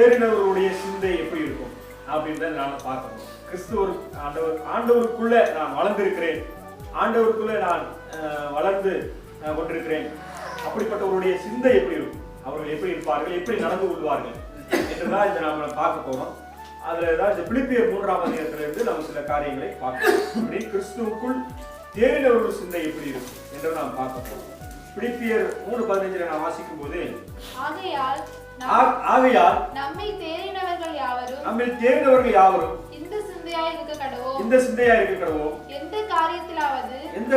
தேறினவர்களுடைய சிந்தை எப்படி இருக்கும் அப்படின்றத நான் பார்க்கணும். கிறிஸ்துவர் ஆண்டவருக்குள்ள நான் வளர்ந்திருக்கிறேன், ஆண்டவருக்குள்ள நான் வளர்ந்து கொண்டிருக்கிறேன். அப்படிப்பட்டவருடைய சிந்தை எப்படி இருக்கும், அவர்கள் எப்படி இருப்பார்கள், எப்படி நடந்து கொள்வார்கள் என்றுதான் இதை நாம பார்க்க போறோம். அதுல ஏதாவது பிலிப்பியர் 3ஆம் அதிகாரத்திலிருந்து நம்ம சில காரியங்களை பார்க்கணும். அப்படி கிறிஸ்துவுக்குள் தேறினவர்கள் சிந்தை எப்படி இருக்கும் என்று நாம் பார்க்க போறோம். பிலிப்பியர் 3:15 நான் வாசிக்கும் போது, ஆகையால் நம்மை தேறினவர்கள் யாவரும் இந்த சிந்தையாய் இருக்க கடவோம். எந்த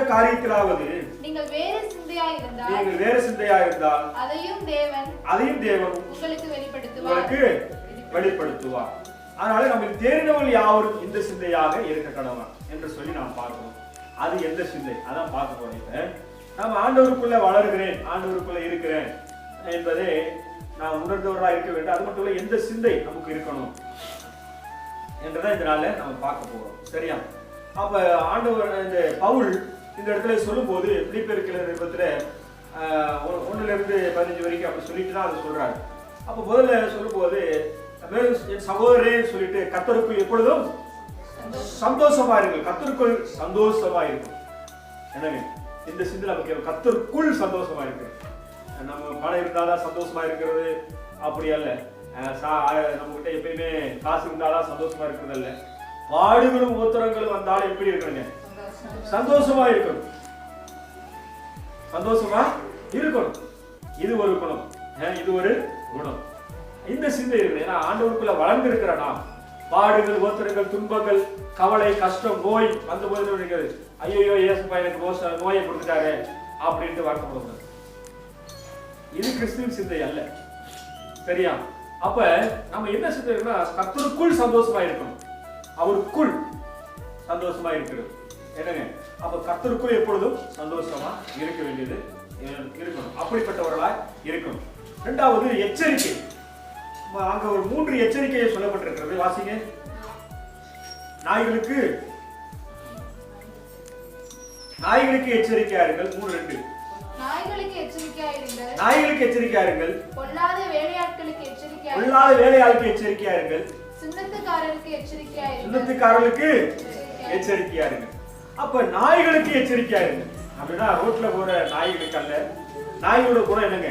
காரியத்திலாவது நீங்கள் வேறு சிந்தையாய் இருந்தால் அதையும் தேவன் உங்களுக்கு வெளிப்படுத்துவார். அதனால நம்ம தேறினவர்கள் யாவரும் இந்த சிந்தையாக இருக்க கடவன் என்று சொல்லி நாம் பார்க்கணும். அது எந்த சிந்தை அதான் பார்க்க போறேன். நாம் ஆண்டவருக்குள்ள வளர்கிறேன், ஆண்டவருக்குள்ள இருக்கிறேன் என்பதை நாம் உணர்ந்தவராக இருக்க வேண்டும். அது மட்டும் இல்ல, எந்த சிந்தை நமக்கு இருக்கணும் என்றதான் இதனால நம்ம பார்க்க போறோம். சரியா? அப்ப ஆண்டவர் இந்த பவுல் இந்த இடத்துல சொல்லும் போது பிலிப்பியர் நிருபத்துல 1-15 வரைக்கும் அப்படி சொல்லிட்டு தான் அதை சொல்றாரு. அப்ப முதல்ல சொல்லும் போது என் சகோதரே சொல்லிட்டு கர்த்தருக்குள் எப்பொழுதும் சந்தோஷமா இருக்கு, கர்த்தருக்குள் சந்தோஷமா இருக்கும். என்னங்க இந்த சிந்தை நமக்கு கர்த்தருக்குள் சந்தோஷமா இருக்கு. நம்ம பணம் இருந்தாதான் சந்தோஷமா இருக்கிறது அப்படி அல்ல. நம்ம கிட்ட எப்பயுமே காசு இருந்தாதான் சந்தோஷமா இருக்கிறது அல்ல. பாடுகளும் உத்தரங்களும் வந்தாலும் எப்படி இருக்கணுங்க, சந்தோஷமா இருக்கணும், சந்தோஷமா இருக்கணும். இது ஒரு குணம், இது ஒரு குணம். இந்த சிந்தை இருக்கு. ஏன்னா ஆண்டவருக்குள்ள வளர்ந்து இருக்கிற நாம் பாடுகள் உத்தரங்கள் துன்பங்கள் கவலை கஷ்டம் நோய் வந்த போது ஐயோ ஏசுப்பா எனக்கு நோயை கொடுத்துட்டாரு அப்படின்ட்டு வருத்தப்படுறது. இது கிறிஸ்துவின் சிந்தை அல்ல. சரியா? அப்ப நம்ம என்ன சிந்தைன்னா கர்த்தருக்குள் சந்தோஷமா இருக்கணும், அவருக்குள் சந்தோஷமா இருக்கிறது. என்னங்க அப்ப கர்த்தருக்குள் எப்பொழுதும் சந்தோஷமா இருக்க வேண்டியது இருக்கணும், அப்படிப்பட்டவர்களாய் இருக்கணும். இரண்டாவது எச்சரிக்கை. அங்க ஒரு 3 எச்சரிக்கையை சொல்லப்பட்டிருக்கிறது. வாசிங்க. நாய்களுக்கு எச்சரிக்கையாருங்கள். 3:2 நாய்களுக்கு எச்சரிக்கையாருங்கள், பொல்லாத வேலையாளுக்கு எச்சரிக்கையாருங்கள், சின்னத்துக்காரருக்கு எச்சரிக்கையாருங்கள். அப்ப நாய்களுக்கு எச்சரிக்கையாருங்கள் அப்படின்னா ரோட்ல போற நாய்களுக்கு அல்ல. நாயோட குணம் என்னங்க?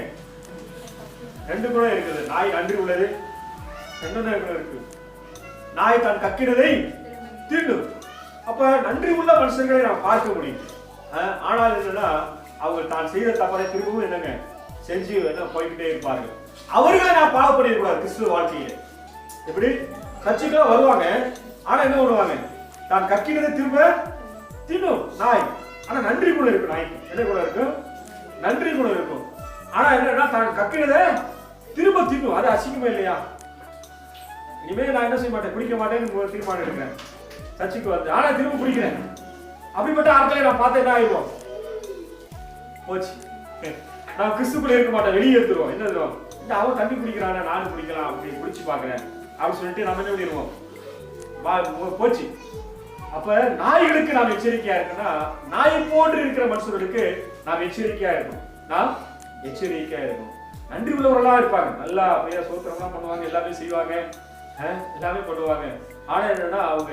2 குணம் இருக்குது. நாய் நன்றி உள்ளது, என்னென்ன இருக்கு? நாய் தான் கக்கினதை தீண்டும். அப்ப நன்றி உள்ள மனுஷர்களை நாம் பார்க்க முடியும். ஆனால் என்னன்னா அவங்க தான் செய்த தவறை திரும்பவும் என்னங்க செஞ்சு என்ன போய்கிட்டே இருப்பார்கள். அவர்களை நான் பாவப்படிக்கூடாது. கிறிஸ்துவ வாழ்க்கையில எப்படி சர்ச்சைக்கெல்லாம் வருவாங்க, ஆனா என்ன பண்ணுவாங்க? தான் கக்கினதை திரும்ப தின்னும் நாய். ஆனா நன்றி குணம் இருக்கும். நாய்க்கு என்ன குணம் இருக்கும்? நன்றி குணம் இருக்கும். ஆனா என்னன்னா தான் கக்கினதை திரும்ப தின்னும். அது அசிங்கமா இல்லையா? இனிமே நான் என்ன செய்ய மாட்டேன், குடிக்க மாட்டேன்னு தீர்மானம் எடுக்கிறேன் சர்ச்சைக்கு வந்து, ஆனா திரும்ப குடிக்கிறேன். அப்படிப்பட்ட ஆட்களை நான் பார்த்து என்ன ஆயிடுவோம்? போச்சு, நான் கிறிஸ்துக்குள்ள இருக்க மாட்டேன், வெளியே எடுத்துருவோம். என்ன எடுத்துருவோம்? இந்த அவன் தண்ணி குடிக்கிறானா நானும் குடிக்கலாம் அப்படி குடிச்சு பாக்குறேன் அப்படின்னு சொல்லிட்டு நம்ம என்ன பண்ணிடுவோம்? போச்சு. அப்ப நாய்களுக்கு நாம் எச்சரிக்கையா இருக்குன்னா, நாயை போன்று இருக்கிற மனுஷர்களுக்கு நாம் எச்சரிக்கையா இருக்கணும். நாம் எச்சரிக்கையா இருக்கணும். நன்றி உள்ளவர்களா இருப்பாங்க, நல்லா அப்படியே சோத்திரம்லாம் பண்ணுவாங்க, எல்லாமே செய்வாங்க, எல்லாமே பண்ணுவாங்க. ஆனா என்னன்னா அவங்க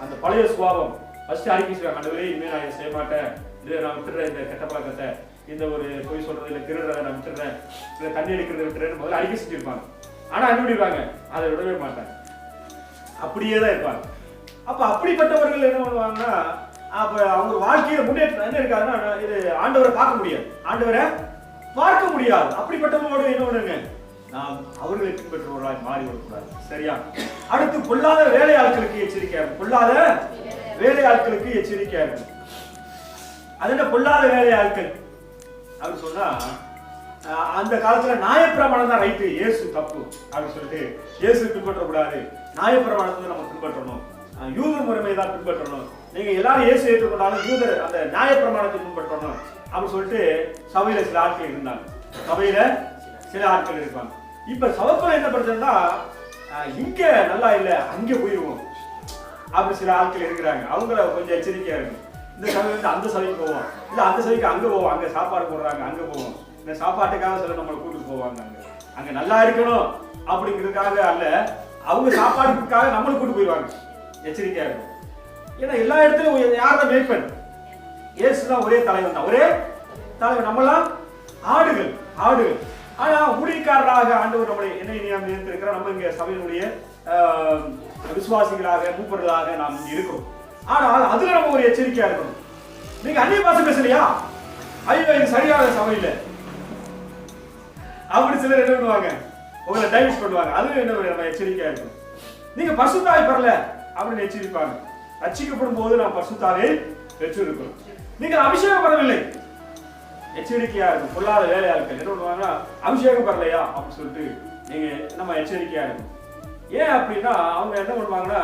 அந்த பழைய சுபாவம் ஃபர்ஸ்ட் அறிக்கை செய்வாங்க. ஆண்டவரே இனிமே நான் செய்ய மாட்டேன், இதை நான் விட்டுறேன், இந்த கெட்ட பழக்கத்தை, இந்த ஒரு பொய் சொல்றது இல்லை திருடுறதை நான் விட்டுறேன், இல்லை தண்ணி அடிக்கிறத விட்டுறேன்னு முதல்ல அறிக்கை செஞ்சிருப்பாங்க. ஆனா என்ன பண்ணிடுவாங்க? அதை விடவே மாட்டாங்க, அப்படியே தான் இருப்பாங்க. அப்ப அப்படிப்பட்டவர்கள் என்ன பண்ணுவாங்கன்னா, அப்ப அவங்க வாழ்க்கையில முன்னேற்றம் என்ன இருக்காதுன்னா, இது ஆண்டவரை பார்க்க முடியாது, ஆண்டவரை பார்க்க முடியாது. அப்படிப்பட்டவங்களோட என்ன பண்ணுங்க, நாம் அவர்களை பின்பற்றுவர்களாய் மாறி வரக்கூடாது. சரியா? அடுத்து பொல்லாத வேலையாட்களுக்கு எச்சரிக்கையா இருக்கும். பொல்லாத வேலையாட்களுக்கு எச்சரிக்கையா இருக்கும். அது என்ன பொல்லாத வேலையாட்கள் அப்படின்னு சொன்னா, அந்த காலத்துல நியாயப்பிரமாணம் தான் ரைட்டு, இயேசு தப்பு அப்படின்னு சொல்லிட்டு இயேசு பின்பற்றக்கூடாது, நியாயப்பிரமாணத்தை நம்ம பின்பற்றணும், யூதர் முறைமை தான் பின்பற்றணும், நீங்க எல்லாரும் இயேசு ஏற்றுக்கொண்டாலும் யூதர் அந்த நியாயப்பிரமாணத்தை பின்பற்றணும் அப்படின்னு சொல்லிட்டு சபையில சில ஆட்கள் இருந்தாங்க. சபையில சில ஆட்கள் இருப்பாங்க. இப்ப சபைக்குள்ள என்ன பிரச்சனைனா, இங்க நல்லா இல்ல அங்க போயிருவோம் அப்படி சில ஆட்கள் இருக்கிறாங்க. அவங்கள கொஞ்சம் எச்சரிக்கையா இருக்கும். இந்த சபை வந்து அந்த சபைக்கு போவோம், இல்ல அந்த சபைக்கு அங்க போவோம், அங்க சாப்பாடு போடுறாங்க அங்க போவோம், இந்த சாப்பாட்டுக்காக சில நம்மளை கூட்டிட்டு போவாங்க. அங்க நல்லா இருக்கணும், அப்படிங்கிறதுக்காக அல்ல, அவங்க சாப்பாடுக்காக நம்மளுக்கு கூட்டு போயிடுவாங்க. எச்சரிக்கையா இருக்கும். ஏன்னா எல்லா இடத்துலயும் யார் தான் மேய்ப்பன்? இயேசுதான் ஒரே தலைவன் தான், ஒரே தலைவன். நம்மளாம் ஆடுகள். ஆனா ஊழியக்காரராக ஆண்டவர் நம்மளை என்ன நியமித்திருக்கிறார். நம்ம இங்க சபையினுடைய விசுவாசிகளாக மூப்பர்களாக நாம் இங்க இருக்கிறோம். ஆனால் அதுல நம்ம ஒரு எச்சரிக்கையா இருக்கணும். நீங்க அந்நிய பாஷை பேசலையா, ஐயோ இது சரியான சபை இல்லை அப்படி சிலர் என்ன பண்ணுவாங்க, உங்களை டைவர்ஸ் பண்ணுவாங்க. அது என்ன நம்ம எச்சரிக்கையா இருக்கணும். நீங்க பரிசுத்தாவி பெறல அப்படின்னு எச்சரிப்பாங்க. ரட்சிக்கப்படும் போது நாம் பரிசுத்தாவை பெற்றிருக்கிறோம். நீங்கள் அபிஷேகம் பெறவில்லை, எச்சரிக்கையா இருக்கும். பொல்லாத வேலையாட்கள் என்ன பண்ணுவாங்கன்னா, அபிஷேகம் பெறலையா அப்படின்னு சொல்லிட்டு நீங்க நம்ம எச்சரிக்கையா இருக்கும். ஏன் அப்படின்னா அவங்க என்ன பண்ணுவாங்கன்னா,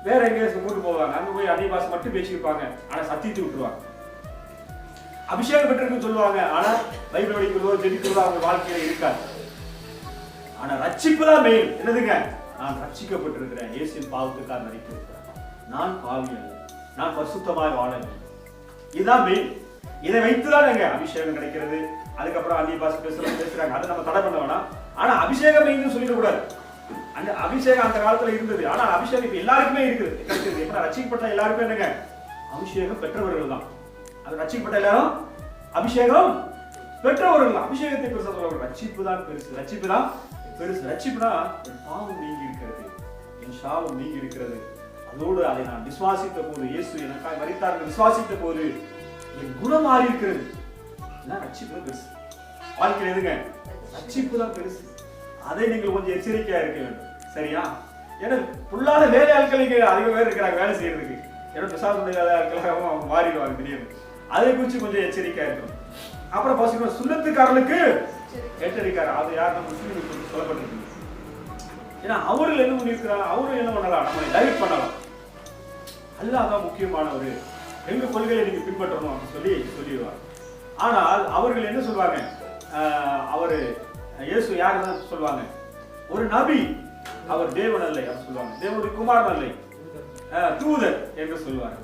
வேற எங்கேயாச்சும் கூட்டு போவாங்க, அங்க போய் அந்நிய பாஷை மட்டும் பேசியிருப்பாங்க, ஆனா சத்தியத்தை விட்டுருவாங்க. அபிஷேகம் பெற்றிருக்குன்னு சொல்லுவாங்க, ஆனா பைபிள் படிக்கிறதோ ஜெபிக்கிறதோ அவங்க வாழ்க்கையில இருக்காது. ஆனா ரட்சிப்பு தான் மெயின். என்னதுங்க, நான் ரட்சிக்கப்பட்டிருக்கிறேன், இயேசுவின் பாவத்துக்காக மரித்திருக்கிறேன், நான் பாவி அல்ல, நான் பரிசுத்தமாய் வாழ வேண்டும். இதுதான் மெயின். இதை வைத்துதான் எங்க அபிஷேகம் கிடைக்கிறது. அதுக்கப்புறம் அந்நிய பாஷை பேசுறாங்க, அதை நம்ம தடை பண்ண வேணாம். ஆனா அபிஷேகம் மெயின் சொல்லிடக்கூடாது. அந்த அபிஷேகம் அந்த காலத்துல இருந்தது, ஆனா அபிஷேகம் இப்ப எல்லாருக்குமே இருக்குது. எப்ப ரட்சிக்கப்பட்ட எல்லாருமே என்னங்க அபிஷேகம் பெற்றவர்கள் தான். அது ரட்சிக்கப்பட்ட எல்லாரும் அபிஷேகம் பெற்றவர்கள். அபிஷேகத்தை பெருசா சொல்ல, ரட்சிப்பு தான் பெருசு, ரட்சிப்பு தான் பெருசு. ரட்சிப்புனா என் பாவம் நீங்கி இருக்கிறது, என் சாபம் நீங்கி இருக்கிறது. அதோடு அதை நான் விசுவாசித்த போது, இயேசு எனக்காக மரித்தார் விசுவாசித்த போது என் குணம் மாறி இருக்கிறது. ரட்சிப்பு தான் பெருசு. வாழ்க்கையில் எதுங்க, ரட்சிப்பு தான் பெருசு. அதை நீங்கள் கொஞ்சம் எச்சரிக்கையா இருக்க வேண்டும். சரியா? ஏன்னா புல்லாத வேலையாட்கள் அதிக பேர் இருக்கிறாங்க வேலை செய்யறதுக்கு. ஏன்னா பிசாசுடைய வேலையாட்களாகவும் அவங்க மாறிடுவாங்க திடீர்னு. அதை குறித்து கொஞ்சம் எச்சரிக்கையா இருக்கணும். அப்புறம் பாத்தீங்கன்னா சுண்ணத்துக்காரர்களுக்கு எச்சரிக்காரு. அது யார் நம்ம முஸ்லீம்களுக்கு சொல்லப்பட்டிருக்கு. ஏன்னா அவர்கள் என்ன பண்ணிருக்கிறாங்க, அவரும் என்ன பண்ணலாம், நம்மளை டைவர்ட் பண்ணலாம். அல்லாதான் முக்கியமானவர், எங்க கொள்கையை நீங்க பின்பற்றணும் அப்படின்னு சொல்லிடுவாங்க. ஆனால் அவர்கள் என்ன சொல்லுவாங்க, அவரு இயேசு யாருன்னு சொல்லுவாங்க, ஒரு நபி, அவர் தேவன் அல்ல அப்படின்னு சொல்லுவாங்க, தேவனுடைய குமாரன் அல்ல, தூதர் என்று சொல்லுவாங்க.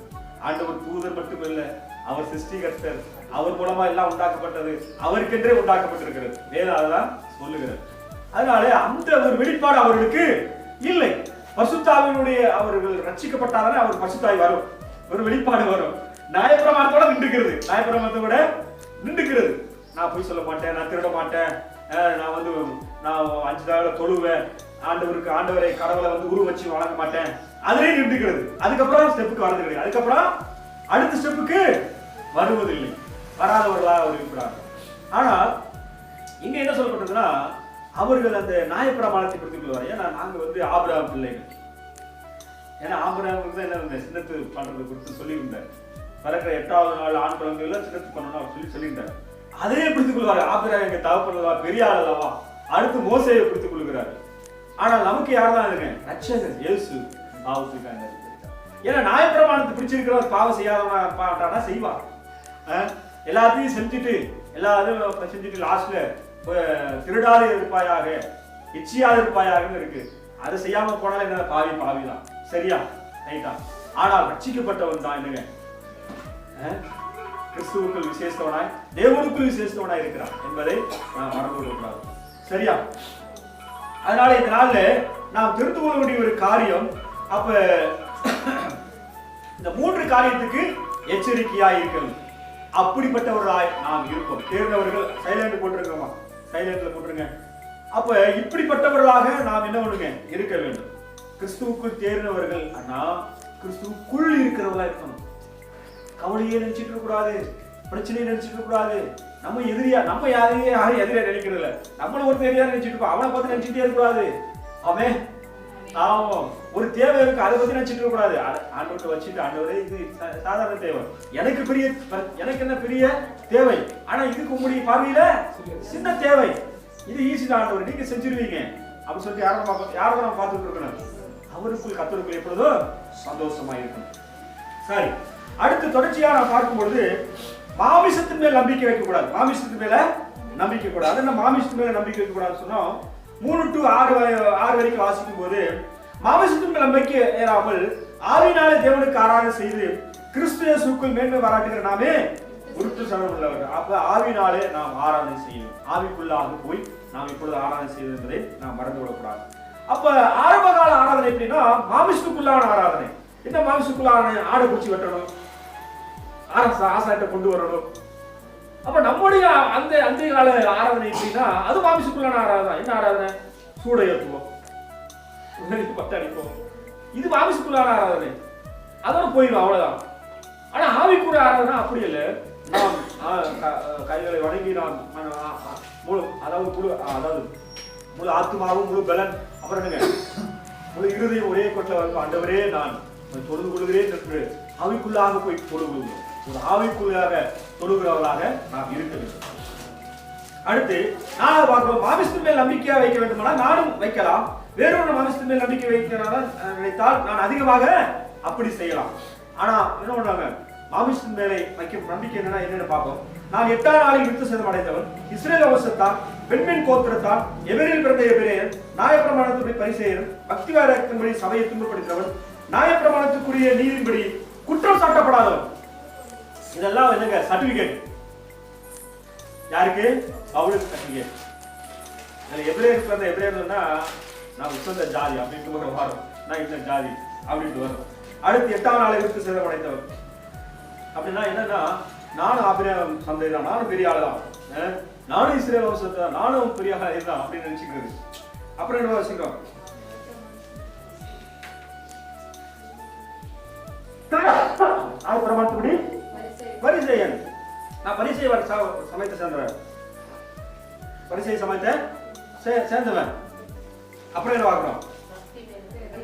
ஆண்டவர் தூதர் மட்டுமல்ல, அவர் சிருஷ்டிகர்த்தர், அவர் மூலமா எல்லாம் உண்டாக்கப்பட்டது, அவருக்கென்றே உண்டாக்கப்பட்டிருக்கிறது. வேதம் அதான் சொல்லுகிறது. அதனால அந்த ஒரு வெளிப்பாடு அவர்களுக்கு இல்லை. பரிசுத்தாவினுடைய அவர்கள் ரட்சிக்கப்பட்டாலே அவர் பரிசுத்தாய் வரும், ஒரு வெளிப்பாடு வரும். நியாயப்பிரமாணத்தோட நின்றுக்கிறது, நியாயப்பிரமாணத்தோட நின்றுக்கிறது. நான் போய் சொல்ல மாட்டேன், நான் திருட மாட்டேன், நான் 5 நாள் தொழுவேன், ஆண்டவரை கடவுளை உரு வச்சு வழங்க மாட்டேன், அதுலேயே நின்றுக்கிறது. அதுக்கப்புறம் ஸ்டெப்புக்கு வரது கிடையாது. அதுக்கப்புறம் அடுத்த ஸ்டெப்புக்கு வருவதில்லை, வராதவர்களாக அவர் இருக்கிறார். ஆனால் இங்க என்ன சொல்லப்பட்டதுன்னா, அவர்கள் அந்த நியாயப்பிரமாணத்தை கொடுத்துக் கொள்வார். ஏன்னா நாங்க ஆபிரகாம் பிள்ளைகள். ஏன்னா ஆபிரகாம் தான் என்ன சின்னத்து பண்றது குறித்து சொல்லியிருந்தார். பிறக்கிற 8வது நாள் ஆண் குழந்தைகளை சின்னத்து பண்ணணும் அவர் சொல்லியிருந்தார். அதையே பிடித்துக் கொள்வார். ஆபிரகாம் எங்க தகப்பனவா, பெரிய ஆள் அல்லவா. அடுத்து மோசேயை பிடித்துக் கொள்கிறார். ஆனால் நமக்கு யாரெல்லாம் இருங்க, ரட்சகர் இயேசு பாவத்துக்காக. ஏன்னா நியாயப்பிரமாணத்தை பிடிச்சிருக்கிறவர் பாவம் செய்யாதவனா செய்வார். எல்லாத்தையும் செஞ்சுட்டு எல்லாத்தையும் செஞ்சுட்டு லாஸ்ட்ல திருடாத இருப்பாயாக, இச்சியாத இருப்பாயாக இருக்கு. அதை செய்யாம போனாலும் என்ன, பாவி தான். சரியா? ரைட்டா? ஆனால் ரட்சிக்கப்பட்டவன் தான் என்னங்க, கிறிஸ்துவுக்குள் விசேஷவனாய், தேவனுக்குள் விசேஷவனாய் இருக்கிறான் என்பதை நாம் மறந்து விடக்கூடாது. சரியா? அதனால இந்த நாள்ல நாம் தெரிந்து கொள்ள வேண்டிய ஒரு காரியம், அப்ப இந்த 3 காரியத்துக்கு எச்சரிக்கையாய் இருக்கணும். அப்படிப்பட்டவர்களாய் நாம் இருப்போம். தேர்ந்தவர்கள் சைலண்ட் போட்டிருக்கோமா? சைலண்ட்ல போட்டுருங்க. அப்ப இப்படிப்பட்டவர்களாக நாம் என்ன பண்ணுங்க, இருக்க வேண்டும். கிறிஸ்துவுக்குள் தேர்ந்தவர்கள் ஆனா கிறிஸ்துவுக்குள் இருக்கிறவர்களா இருக்கணும். கவலையே நினைச்சிட்டு இருக்க கூடாது, பிரச்சனையை நினைச்சிட்டு இருக்க கூடாது. நம்ம எதிரியா, நம்ம யாரையும் எதிரியா நினைக்கிறது இல்லை. நம்மள ஒரு எதிரியா நினைச்சிட்டு இருப்போம், அவனை பார்த்து நினைச்சிட்டே இருக்கக்கூடாது. அவன் ஒரு தேவை இருக்கு, அதை பத்தி நினைச்சிட்டு இருக்க கூடாது. ஆண்டவர்கிட்ட வச்சுட்டு, ஆண்டவரே இது சாதாரண தேவை, எனக்கு என்ன பெரிய தேவை, ஆனா இதுக்கு உங்களுடைய பார்வையில சின்ன தேவை, இது ஈஸி தான் ஆண்டவர், நீங்க செஞ்சிருவீங்க அப்படின்னு சொல்லிட்டு யாரும் நம்ம பார்த்துட்டு இருக்கணும். அவருக்குள் கர்த்தருக்குள் எப்பொழுதும் சந்தோஷமா இருக்கணும். சரி, அடுத்து தொடர்ச்சியா நான் பார்க்கும்பொழுது மாமிசத்தின் மேல் நம்பிக்கை வைக்கக்கூடாது. மாமிசத்தின் மேல நம்பிக்கை கூடாது. என்ன மாமிசத்தின் மேல நம்பிக்கை வைக்கக்கூடாதுன்னு சொன்னோம். 3 to 6 வரைக்கும் வாசிக்கும் போது, மாமிசத்தின் மேல் நம்பிக்கை ஏறாமல் ஆவியினாலே தேவனுக்கு ஆராதனை செய்து கிறிஸ்து இயேசுவுக்குள் மேன்மை பாராட்டுகிற நாமே உருட்டு சனம் உள்ளவர். அப்ப ஆவியினாலே நாம் ஆராதனை செய்யணும். ஆவிக்குள்ளாக போய் நாம் இப்பொழுது ஆராதனை செய்வது என்பதை நாம் மறந்து விடக்கூடாது. அப்ப ஆரம்ப கால ஆராதனை எப்படின்னா மாமிசத்துக்குள்ளான ஆராதனை. என்ன மாமிசத்துக்குள்ளான? ஆடை பூச்சி வெட்டணும், ஆசாட்ட கொண்டு வரணும். அப்ப நம்முடைய அந்த அந்த கால ஆராதனை எப்படின்னா அது மாமிசத்துக்குள்ளான ஆராதனை. என்ன ஆராதனை? சூடை ஏற்றுவோம், பத்தடிப்போம். இது மாமிசத்துக்குள்ளான ஆராதனை, அதோட போயிடும், அவ்வளவுதான். ஆனா ஆவிக்குரிய ஆராதனை அப்படி இல்லை. நாம் கைகளை வணங்கி நாம் முழு ஆத்மாவும் முழு பலன், அப்புறம் என்னங்க முழு இருதயம் ஒரே கொட்டில வந்து ஆண்டவரே நான் தொழுது கொள்கிறேன் என்று ஆவிக்குள்ளாக போய் தொழுகிறோம். ஒரு ஆவிக்குள்ளாக தொழுகிறவர்களாக நாம் இருக்க வேண்டும். அடுத்து நான் பார்க்கிறோம், மாமிசத்தின் மேல் நம்பிக்கையா வைக்க வேண்டுமானால் நானும் வைக்கலாம். வேறொரு மாமிசத்தின் மேல் நம்பிக்கை வைக்க நினைத்தால் நான் அதிகமாக அப்படி செய்யலாம். ஆனா என்ன பண்றாங்க, மாமிசத்தின் மேலே வைக்கும் நம்பிக்கை என்னன்னு பார்ப்போம். நான் 8ஆம் நாளில் விருத்தசேதனம் அடைந்தவன், இஸ்ரேல் வம்சத்தான், பெண்ணின் கோத்திரத்தான், எபிரேயரில் பிறந்த எபிரேயன், நியாயப்பிரமாணத்தின்படி பரிசேயன், பக்தி வைராக்கியத்தின்படி சபையை துன்பப்படுத்தினவன், நியாயப்பிரமாணத்துக்குரிய நீதியின்படி குற்றம் சாட்டப்படாதவன். இதெல்லாம் என்னங்க சர்டிபிகேட். யாருக்கு? அவளுக்கு சர்டிபிகேட். எபிரேயருக்கு பிறந்த எபிரேயன்னா நான் உசந்த ஜாதி அப்படின்ட்டு ஒரு வாரம், நான் இந்த ஜாதி அப்படின்ட்டு வரும். அடுத்து 8ஆம் நாளை விருத்தசேதனம் அடைந்தவன் அப்படின்னா என்னன்னா நானும் ஆபிரகாம் சந்ததிதான், நானும் பெரிய ஆளு தான், நானும் இஸ்ரேல் வம்சத்தை, நானும் பெரிய ஆளா இருந்தான் அப்படின்னு நினைச்சுக்கிறது. அப்புறம் என்ன வச்சுக்கிறோம், பிரமாணத்துப்படி பரிசேயன். நான் பரிசேய சமயத்தை சேர்ந்தவன், பரிசேய சமயத்தை சேர்ந்தவன். அப்புறம் என்ன பார்க்கிறோம்,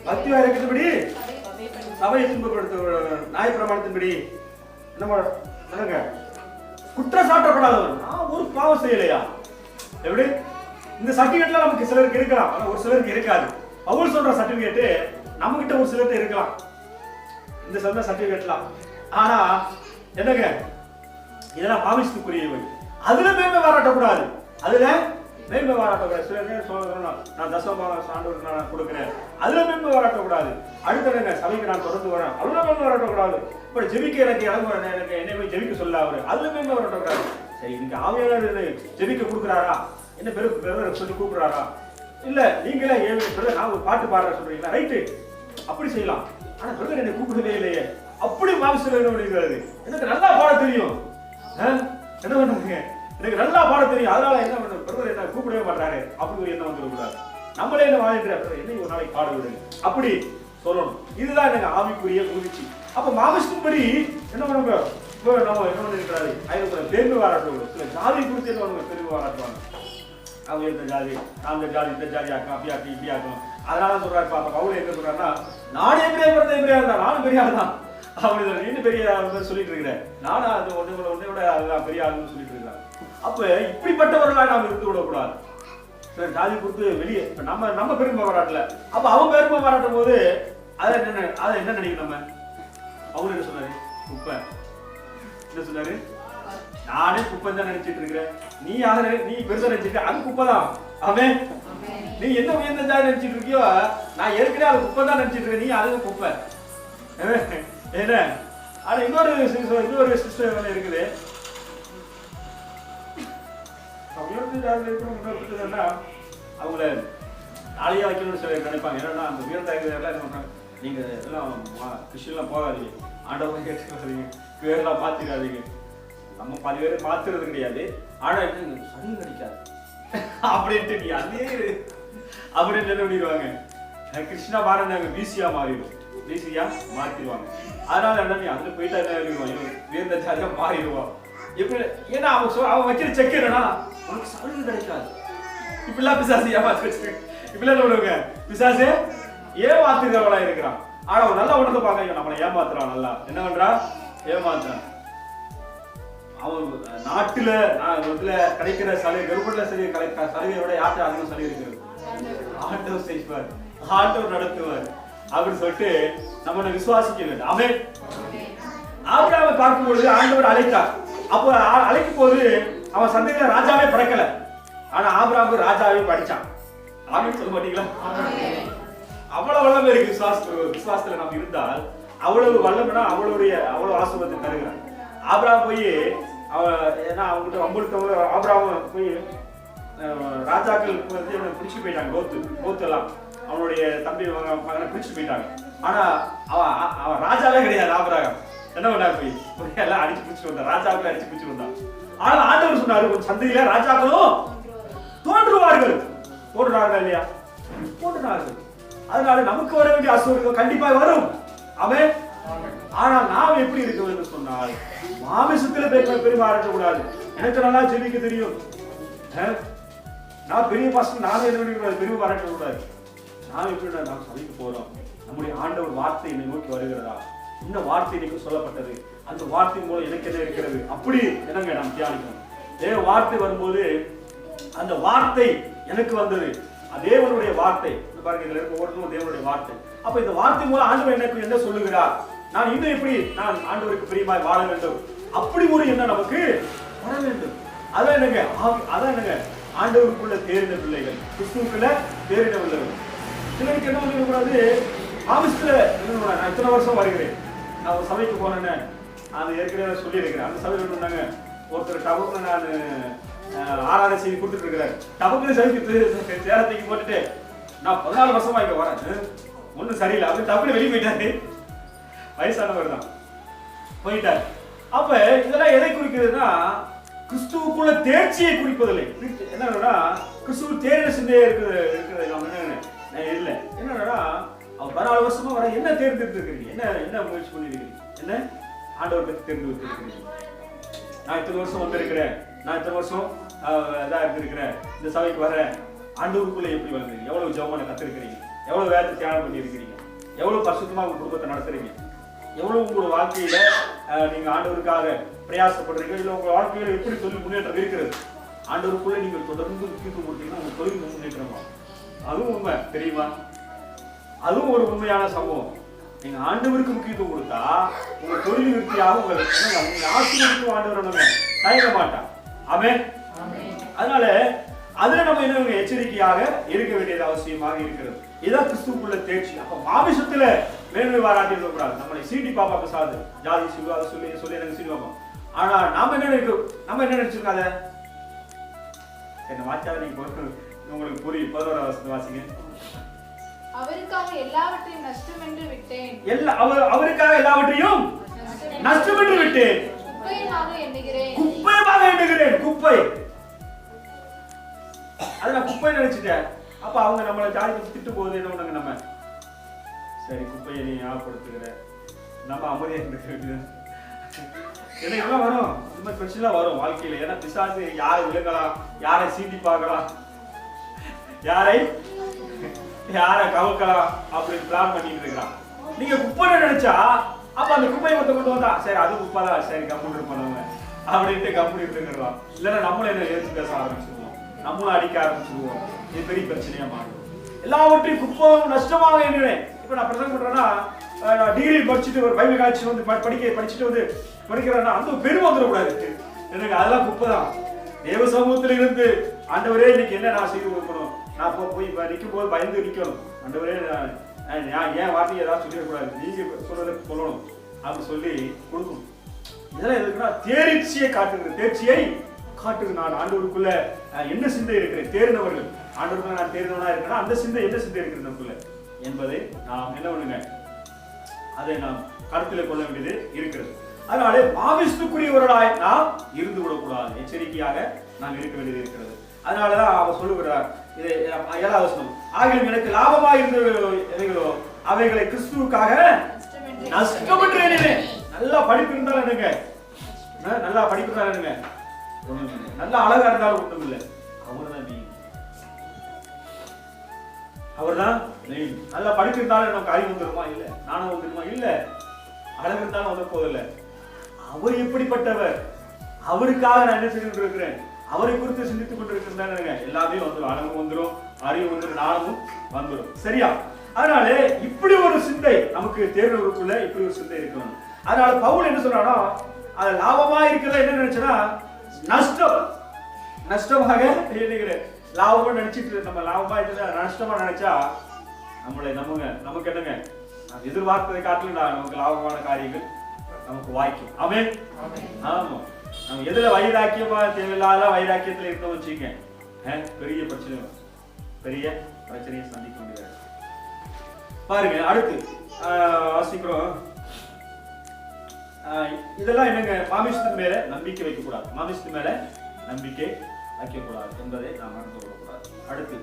பக்தி வைராக்கியத்தின்படி சபையை துன்பப்படுத்த, நியாயப்பிரமாணத்தின்படி என்னங்க குற்றம் சாட்டப்படாதவன். நான் ஒரு பாவம் செய்யலையா? எப்படி? இந்த சர்டிபிகேட்லாம் நமக்கு சிலருக்கு இருக்கலாம், ஆனா ஒரு சிலருக்கு இருக்காது. பவுல் சொல்ற சர்டிபிகேட் நம்ம கிட்ட ஒரு சிலருக்கு இருக்கலாம், இந்த சொந்த சர்டிபிகேட்லாம். ஆனா என்னங்க, இதெல்லாம் மாமிசத்துக்குரியவை. அதுல மேன்மை பாராட்டக்கூடாது, அதுல மேன்மை பாராட்டக்கூடாது. சில பேர் சொல்லணும் நான் தசமபாகம் ஆண்டவருக்கு நான் கொடுக்கிறேன், அதுல மேன்மை பாராட்டக்கூடாது. அடுத்த சபைக்கு நான் தொடர்ந்து வரேன், அதுல மேன்மை பாராட்டக்கூடாது. இப்ப ஜெபிக்க எனக்கு இடம் வரேன், எனக்கு என்னை போய் ஜெபிக்க சொல்ல அவரு, அதுல மேன்மை பாராட்டக்கூடாது. சரி, இன்னைக்கு ஆவியாளர் ஜெபிக்க கொடுக்குறாரா, என்ன பெரு சொல்லி கூப்பிடுறாரா, இல்ல நீங்களே நான் ஒரு பாட்டு பாடுற சொல்றீங்களா, ரைட்டு, அப்படி செய்யலாம். ஆனா பிரதர் என்னை கூப்பிடவே இல்லையே, அப்படி மாமிசம் என்ன பண்ணிருக்காரு. எனக்கு நல்லா பாட தெரியும், என்ன பண்ணுங்க, எனக்கு நல்லா பாட தெரியும், அதனால என்ன பண்ண பிரதர் என்ன கூப்பிடவே மாட்டாரு, அப்படி ஒரு எண்ணம் வந்துடக்கூடாது. நம்மளே என்ன வாழ்ந்துற என்னை ஒரு நாளைக்கு பாட விடுங்க அப்படி சொல்லணும். இதுதான் எனக்கு ஆவிக்குரிய முயற்சி. அப்ப மாமிசத்தின்படி என்ன பண்ணுங்க, நம்ம என்ன பண்ணிருக்கிறாரு, அதுக்கு பெருமை பாராட்டுவாங்க. சில ஜாதி குறித்து என்ன பெருமை பாராட்டுவாங்க, அவங்க இந்த ஜாதி, அந்த ஜாதி, இந்த ஜாதி ஆக்கும், அப்படி ஆக்கும், இப்படி ஆக்கும். அதனால சொல்றாரு, பாப்பா பவுல் என்ன சொல்றாருன்னா, நானே பெரிய பிறந்த பெரியா இருந்தா, நானும் பெரிய ஆள் தான் அப்படி நீண்டு பெரிய சொல்லிட்டு இருக்கிறேன், நானும் அது ஒன்னே விட அதுதான் பெரிய ஆளுன்னு சொல்லிட்டு இருக்கிறாங்க. அப்ப இப்படிப்பட்டவர்களா நாம் இருந்து விடக்கூடாது. சரி, ஜாதி கொடுத்து வெளியே நம்ம பெருமை பாராட்டல, அப்ப அவன் பெருமை பாராட்டும் போது அதை என்ன நினைக்கும் நம்ம? அவரு என்ன சொன்னாரு, குப்பை. என்ன சொன்னாரு, நானே குப்பை தான் நினைச்சிட்டு இருக்கிறேன், நீ பெருசா நினைச்சிருக்க, அது குப்பை தான். அவன் நீ என்ன உயர்ந்த ஜாதி நினைச்சிட்டு இருக்கியோ, நான் ஏற்கனவே அது குப்பை தான் நினைச்சிட்டு இருக்கேன், நீ அது குப்பை என்ன. ஆனா இன்னொரு சிஸ்டம் இருக்குது, உயர்ந்த ஜாதியில இருக்கிறவங்க அவங்கள நாளையா வைக்கணும்னு சொல்லி நினைப்பாங்க. என்னன்னா அந்த உயர்ந்த என்ன நீங்க எல்லாம் கிறிஸ்டியன்லாம் போகாதீங்க, ஆண்டவரை கேட்டுக்காதீங்க, பேரெல்லாம் பார்த்துக்காதீங்க. நம்ம 10 பேரை பார்த்துறது கிடையாது, ஆனா என்ன சரி கிடைக்காது அப்படின்ட்டு நீ அதே அப்படின்னு என்ன பண்ணிடுவாங்க, கிருஷ்ணா மாறினாங்க பிசியா மாறிடும், பிசியா மாற்றிடுவாங்க. அதனால என்ன நீ அதுல போயிட்டா என்ன ஆகிடுவான், உயர்ந்த ஜாதியா மாறிடுவான். எப்படி? ஏன்னா அவன் வைக்கிற செக் என்னன்னா உனக்கு சலுகை கிடைக்காது. இப்படிலாம் பிசாசு ஏமாத்து வச்சிருக்க, இப்படிலாம் சொல்லுவாங்க, பிசாசு ஏமாத்துறவளா இருக்கிறான். ஆனா அவன் நல்லா உணர்ந்து பார்க்க நம்மளை ஏமாத்துறான், நல்லா என்ன பண்றான், ஏமாத்துறான். அவன் நாட்டுல கிடைக்கிற சலுகை, கவர்மெண்ட்ல சலுகையை விட யார்கிட்ட அதிகம் சலுகை இருக்கிறது, ஆண்டவர் செய்வார், ஆண்டவர் நடத்துவார் அப்படின்னு சொல்லிட்டு நம்ம விசுவாசிக்க வேண்டும். அவன் ஆபிரகாமை பார்க்கும்பொழுது ஆண்டவர் அழைத்தார். அப்போ அழைக்கும் போது அவன் சந்ததியில ராஜாவே பிறக்கல, ஆனா ஆபிரகாமுக்கு ராஜாவே படிச்சான். ஆமென் சொல்ல மாட்டீங்களா? அவ்வளவு வல்லமை இருக்கு விசுவாசத்துல நம்ம இருந்தால், அவ்வளவு வல்லமைனா அவ்வளவு ஆசீர்வாதத்தை தருகிறான். ஆபிரகாம் போய் அவன் ஏன்னா அவங்ககிட்ட வம்புடுத்தவங்க, ஆபிரகாம் போய் ராஜாக்கள் அவனை பிடிச்சு போயிட்டாங்க. கோத்து எல்லாம் அவனுடைய தம்பி மகனை பிடிச்சு போயிட்டாங்க. ஆனா அவன் ராஜாவே கிடையாது. ஆபிரகாம் என்ன பண்ணா போய் எல்லாம் அடிச்சு பிடிச்சிட்டு வந்தான். ராஜாக்களை அடிச்சு பிடிச்சிட்டு வந்தான். ஆனா ஆண்டவர் சொன்னாரு, ஒரு சந்தையில ராஜாக்களும் தோன்றுவார்கள். தோன்றுறார்கள் இல்லையா? தோன்றுறார்கள். அதனால நமக்கு வர வேண்டிய அசுவர்கள் கண்டிப்பாக வரும். அவன் ஆனா நாம் எப்படி இருக்க வேண்டும் சொன்னால், மாமிசத்துல பெருமாறக்க கூடாது. எனக்கு நல்லா ஜெபிக்க தெரியும், நான் பெரிய பாஸ்டர், நானே பெரிய பாராட்ட கூடாது. நாம் எப்படி நாம் சபைக்கு போறோம், நம்முடைய ஆண்டவர் வார்த்தை என்னை நோக்கி வருகிறதா, இந்த வார்த்தை எனக்கு சொல்லப்பட்டது, அந்த வார்த்தை மூலம் எனக்கு என்ன இருக்கிறது, அப்படி என்னங்க நாம் தியானிக்கணும். தேவ வார்த்தை வரும்போது அந்த வார்த்தை எனக்கு வந்தது, தேவனுடைய வார்த்தை பாருங்க, இதுல இருக்க ஒவ்வொருத்தரும் தேவனுடைய வார்த்தை. அப்ப இந்த வார்த்தை மூலம் ஆண்டவர் எனக்கு என்ன சொல்லுகிறார், நான் இன்னும் எப்படி நான் ஆண்டவருக்கு பிரியமாய் வாழ வேண்டும், அப்படி ஒரு எண்ணம் நமக்கு வர வேண்டும். அதான் என்னங்க ஆண்டவருக்குள்ள தேறின பிள்ளைகள், கிறிஸ்துவுக்குள்ள தேறின பிள்ளைகள். சிலருக்கு என்ன பண்ணக்கூடாது, மாமிசத்துல நான் இத்தனை வருஷம் வருகிறேன், நான் ஒரு சபைக்கு போனேன்னு அது ஏற்கனவே சொல்லி இருக்கிறேன். அந்த சபையில் இருந்தாங்க ஒருத்தர் டபுக்கு நான் ஆராதனை செய்தி கொடுத்துட்டு இருக்கிறார். டபுக்கு சபைக்கு சேரத்தைக்கு போட்டுட்டு நான் 14 வருஷமா இங்க வரேன், ஒன்றும் சரியில்லை அப்படி டப்புனு வெளியே போயிட்டாரு. வயசானவர் தான் போயிட்டார். அப்ப இதெல்லாம் எதை குறிக்கிறதுனா, கிறிஸ்துவுக்குள்ள தேர்ச்சியை குறிப்பதில்லை. என்னன்னா கிறிஸ்துவ தேர்ந்த சிந்தையா இருக்கிறது நம்ம என்ன இல்லை. என்னன்னா அவர் 14 வருஷமா வர என்ன தேர்ந்தெடுத்து இருக்கிறீங்க, என்ன முயற்சி பண்ணிருக்கீங்க, என்ன ஆண்டவர் பற்றி தெரிந்து வச்சிருக்கிறீங்க. நான் இத்தனை வருஷம் வந்திருக்கிறேன், நான் இத்தனை வருஷம் இதா இருந்திருக்கிறேன், இந்த சபைக்கு வரேன், ஆண்டவருக்குள்ள எப்படி வளர்ந்துறீங்க, எவ்வளவு ஜெபமான கத்திருக்கிறீங்க, எவ்வளவு வேலை தியானம் பண்ணி இருக்கிறீங்க, எவ்வளவு பரிசுத்தமா உங்க குடும்பத்தை நடத்துறீங்க, எவ்வளவு உங்களோட வாழ்க்கையில நீங்க ஆண்டவருக்காக பிரயாசப்படுறீங்க, இல்ல உங்க வாழ்க்கையில எப்படி தொழில் முன்னேற்றம் இருக்கிறது, ஆண்டவருக்குள்ள நீங்க தொடர்ந்து முக்கியத்துவம் கொடுத்தீங்கன்னா உங்க தொழில் முன்னேற்றமா. அதுவும் உண்மை தெரியுமா, அதுவும் ஒரு உண்மையான சம்பவம். நீங்க ஆண்டவருக்கு முக்கியத்துவம் கொடுத்தா உங்க தொழில் விருத்தியாக உங்க ஆசீர்வதிக்கும் ஆண்டவர் தயங்க மாட்டான். ஆமென். அதனால அதுல நம்ம என்ன எச்சரிக்கையாக இருக்க வேண்டியது அவசியமாக இருக்கிறது. இதான் கிறிஸ்துவுக்குள்ள தேர்ச்சி. அப்ப மாமிசத்துல மேன்மை பாராட்டி இருக்கக்கூடாது. நம்மளை சீண்டி பாப்பா பேசாது, ஜாதி சொல்லு அதை சொல்லி எனக்கு சீண்டி பாப்போம். ஆனா நாம என்ன நினைச்சிருக்கோம், அதை என்ன வாச்சாத நீங்க உங்களுக்கு புரியும். 11ஆம் வசனத்தை வாசிங்க. அவருக்காக எல்லாவற்றையும் நஷ்டம் என்று விட்டேன், அவருக்காக எல்லாவற்றையும் நஷ்டம் என்று விட்டேன், குப்பையமாக எண்ணுகிறேன். குப்பை அது நான் குப்பை நினைச்சிட்டேன். அப்ப அவங்க நம்மளை ஜாதி திட்டு போகுது, என்ன பண்ணாங்க, நம்ம சரி குப்பையை நீ ஞாபகப்படுத்துகிற, நம்ம அமைதியா இருந்துக்க வேண்டியது. ஏன்னா இதெல்லாம் வரும், இந்த மாதிரி பிரச்சனை வரும் வாழ்க்கையில. ஏன்னா பிசாசு யாரை விழுங்கலாம், யாரை சீண்டி பார்க்கலாம், யாரை கவுக்கலாம் அப்படின்னு பிளான் பண்ணிட்டு இருக்கிறான். நீங்க குப்பை நினைச்சா அப்ப அந்த குப்பையை கொண்டு வந்தா சரி அது குப்பை தான், சரி கம்ப்யூட்டர் பண்ணுவாங்க அப்படின்ட்டு கம்ப்யூட்டர் இருக்கிறோம். இல்லைன்னா நம்மளும் என்ன ஏற்று பேச ஆரம்பிச்சிருவோம், நம்மளும் அடிக்க ஆரம்பிச்சிருவோம். இது பெரிய பிரச்சனையா மாறும். எல்லாவற்றையும் குப்பை நஷ்டமாக எண்ணுவேன். இப்ப நான் பிரசங்கம் பண்றேன்னா, டிகிரி படிச்சுட்டு ஒரு பைபிள் காட்சி வந்து படிச்சுட்டு வந்து படிக்கிறேன்னா அந்த பெருமை வந்துடக்கூடாது. எனக்கு அதெல்லாம் குப்பை தான். தேவ சமூகத்தில் இருந்து ஆண்டவரே இன்னைக்கு என்ன நான் செய்து கொடுக்கணும், நான் போய் நிற்கும் போது பயந்து நிற்கணும், ஆண்டவரே ஏன் வார்த்தையை ஏதாவது சொல்லிடக்கூடாது, நீங்க சொல்றதுக்கு சொல்லணும் அப்படி சொல்லி கொடுக்கணும். இதெல்லாம் எதுக்குன்னா தேர்ச்சியை காட்டுது. நான் ஆண்டவருக்குள்ள என்ன சிந்தை இருக்கிறேன், தேர்ந்தவர்கள் ஆண்டவருக்குள்ள நான் தேர்ந்தவனா இருக்கேன்னா அந்த சிந்தை என்ன சிந்தை இருக்கிறது நமக்குள்ள என்பதை நாம் என்ன பண்ணுங்க, அதை நாம் கருத்தில் கொள்ள வேண்டியது இருக்கிறது. அதனால மாமிசத்துக்குரியவர்களாய் நாம் இருந்து விடக்கூடாது, எச்சரிக்கையாக நாம் இருக்க வேண்டியது இருக்கிறது. அதனாலதான் அவர் சொல்லுகிறார், இது 7ஆம் வசனம், ஆகிலும் எனக்கு லாபமா இருந்தவைகளோ அவைகளை கிறிஸ்துவுக்காக நஷ்டம் என்று எண்ணினேன். நல்லா படிப்பு இருந்தாலும் என்னங்க, நல்லா படிப்பு இருந்தாலும் என்னங்க, நல்லா அழகா இருந்தாலும் ஒன்றும் இல்லை, அவர்தான் மெயின். நல்லா படிப்பு இருந்தாலும் நமக்கு அறிவு வந்துருமா, இல்ல நானும் வந்துருமா, இல்ல அழகு இருந்தாலும் வந்து போதில்லை. அவர் எப்படிப்பட்டவர், அவருக்காக நான் என்ன செஞ்சுட்டு இருக்கிறேன், அவரை குறித்து சிந்தித்துக் கொண்டிருக்கிறேன், எல்லாமே வந்துடும், அழகும் வந்துடும், அறிவு வந்துடும், நாணமும் வந்துடும். சரியா? அதனால இப்படி ஒரு சிந்தை நமக்கு தேர்ந்தவருக்குள்ள இப்படி ஒரு சிந்தை இருக்கணும். அதனால பவுல் என்ன சொல்றானோ, அது லாபமா இருக்கிறத என்ன நினைச்சா நஷ்டமாக எண்ணுகிறேன். லாபமா நினைச்சிட்டு நம்ம லாபமா இருக்கிறத நஷ்டமா நினைச்சா நமக்கு என்னங்க, எதிர்பார்ப்பதை காட்டிலும் நமக்கு லாபமான காரியங்கள் நமக்கு வாய்க்கும். ஆமென். ஆமா, நம்ம எதுல வைராக்கியமா தேவையில்லாத வைராக்கியத்துல இருந்தோம் வச்சுக்க, பெரிய பிரச்சனையை சந்திக்க முடியாது. பாருங்க அடுத்து வாசிக்கிறோம். இதெல்லாம் என்னங்க, மாமிசத்தின் மேல நம்பிக்கை வைக்கக்கூடாது, மாமிசத்தின் மேல நம்பிக்கை வைக்கக்கூடாது என்பதை நாம் மறந்து கொள்ளக்கூடாது. அடுத்து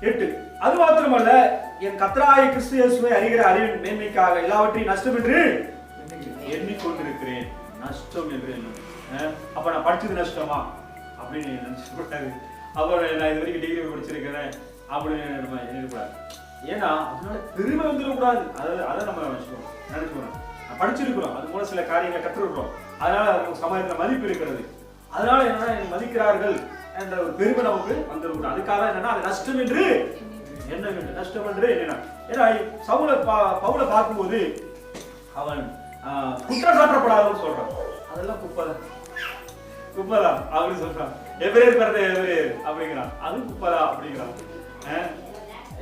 8, அது மாத்திரமல்ல, என் கர்த்தராகிய கிறிஸ்து இயேசுவை அறிகிற அறிவின் மேன்மைக்காக எல்லாவற்றையும் நஷ்டம் என்று எண்ணிக்கொண்டிருக்கிறேன். நஷ்டம் என்று அப்ப நான் படிச்சது நஷ்டமா அப்படின்னு நினைச்சு போட்டாரு. அப்புறம் நான் இது வரைக்கும் டிகிரி படிச்சிருக்கிறேன் அப்படின்னு நம்ம எண்ணிக்கூடாது. ஏன்னா அதனால பெருமை வந்துடக்கூடாது. அதை நம்ம நினைச்சுக்கணும். படிச்சிருக்கிறோம், அது மூலம் சில காரியங்களை கற்றுக்கிறோம், அதனால சமயத்துல மதிப்பு இருக்கிறது. அதனால என்னன்னா மதிக்கிறார்கள் என்ற ஒரு பெருமை நமக்கு வந்துடக்கூடாது. அதுக்காக என்னன்னா அது நஷ்டம் என்று என்ன வேண்டும், நஷ்டம் என்று என்னன்னா, ஏன்னா பவுலை பார்க்கும்போது அவன் குற்றம் சாட்டப்படாதுன்னு சொல்றான். அதெல்லாம் குப்பைதான் அப்படின்னு சொல்றான். எபிரேயர் அப்படிங்கிறான், அதுவும் குப்பைதான் அப்படிங்கிறான்.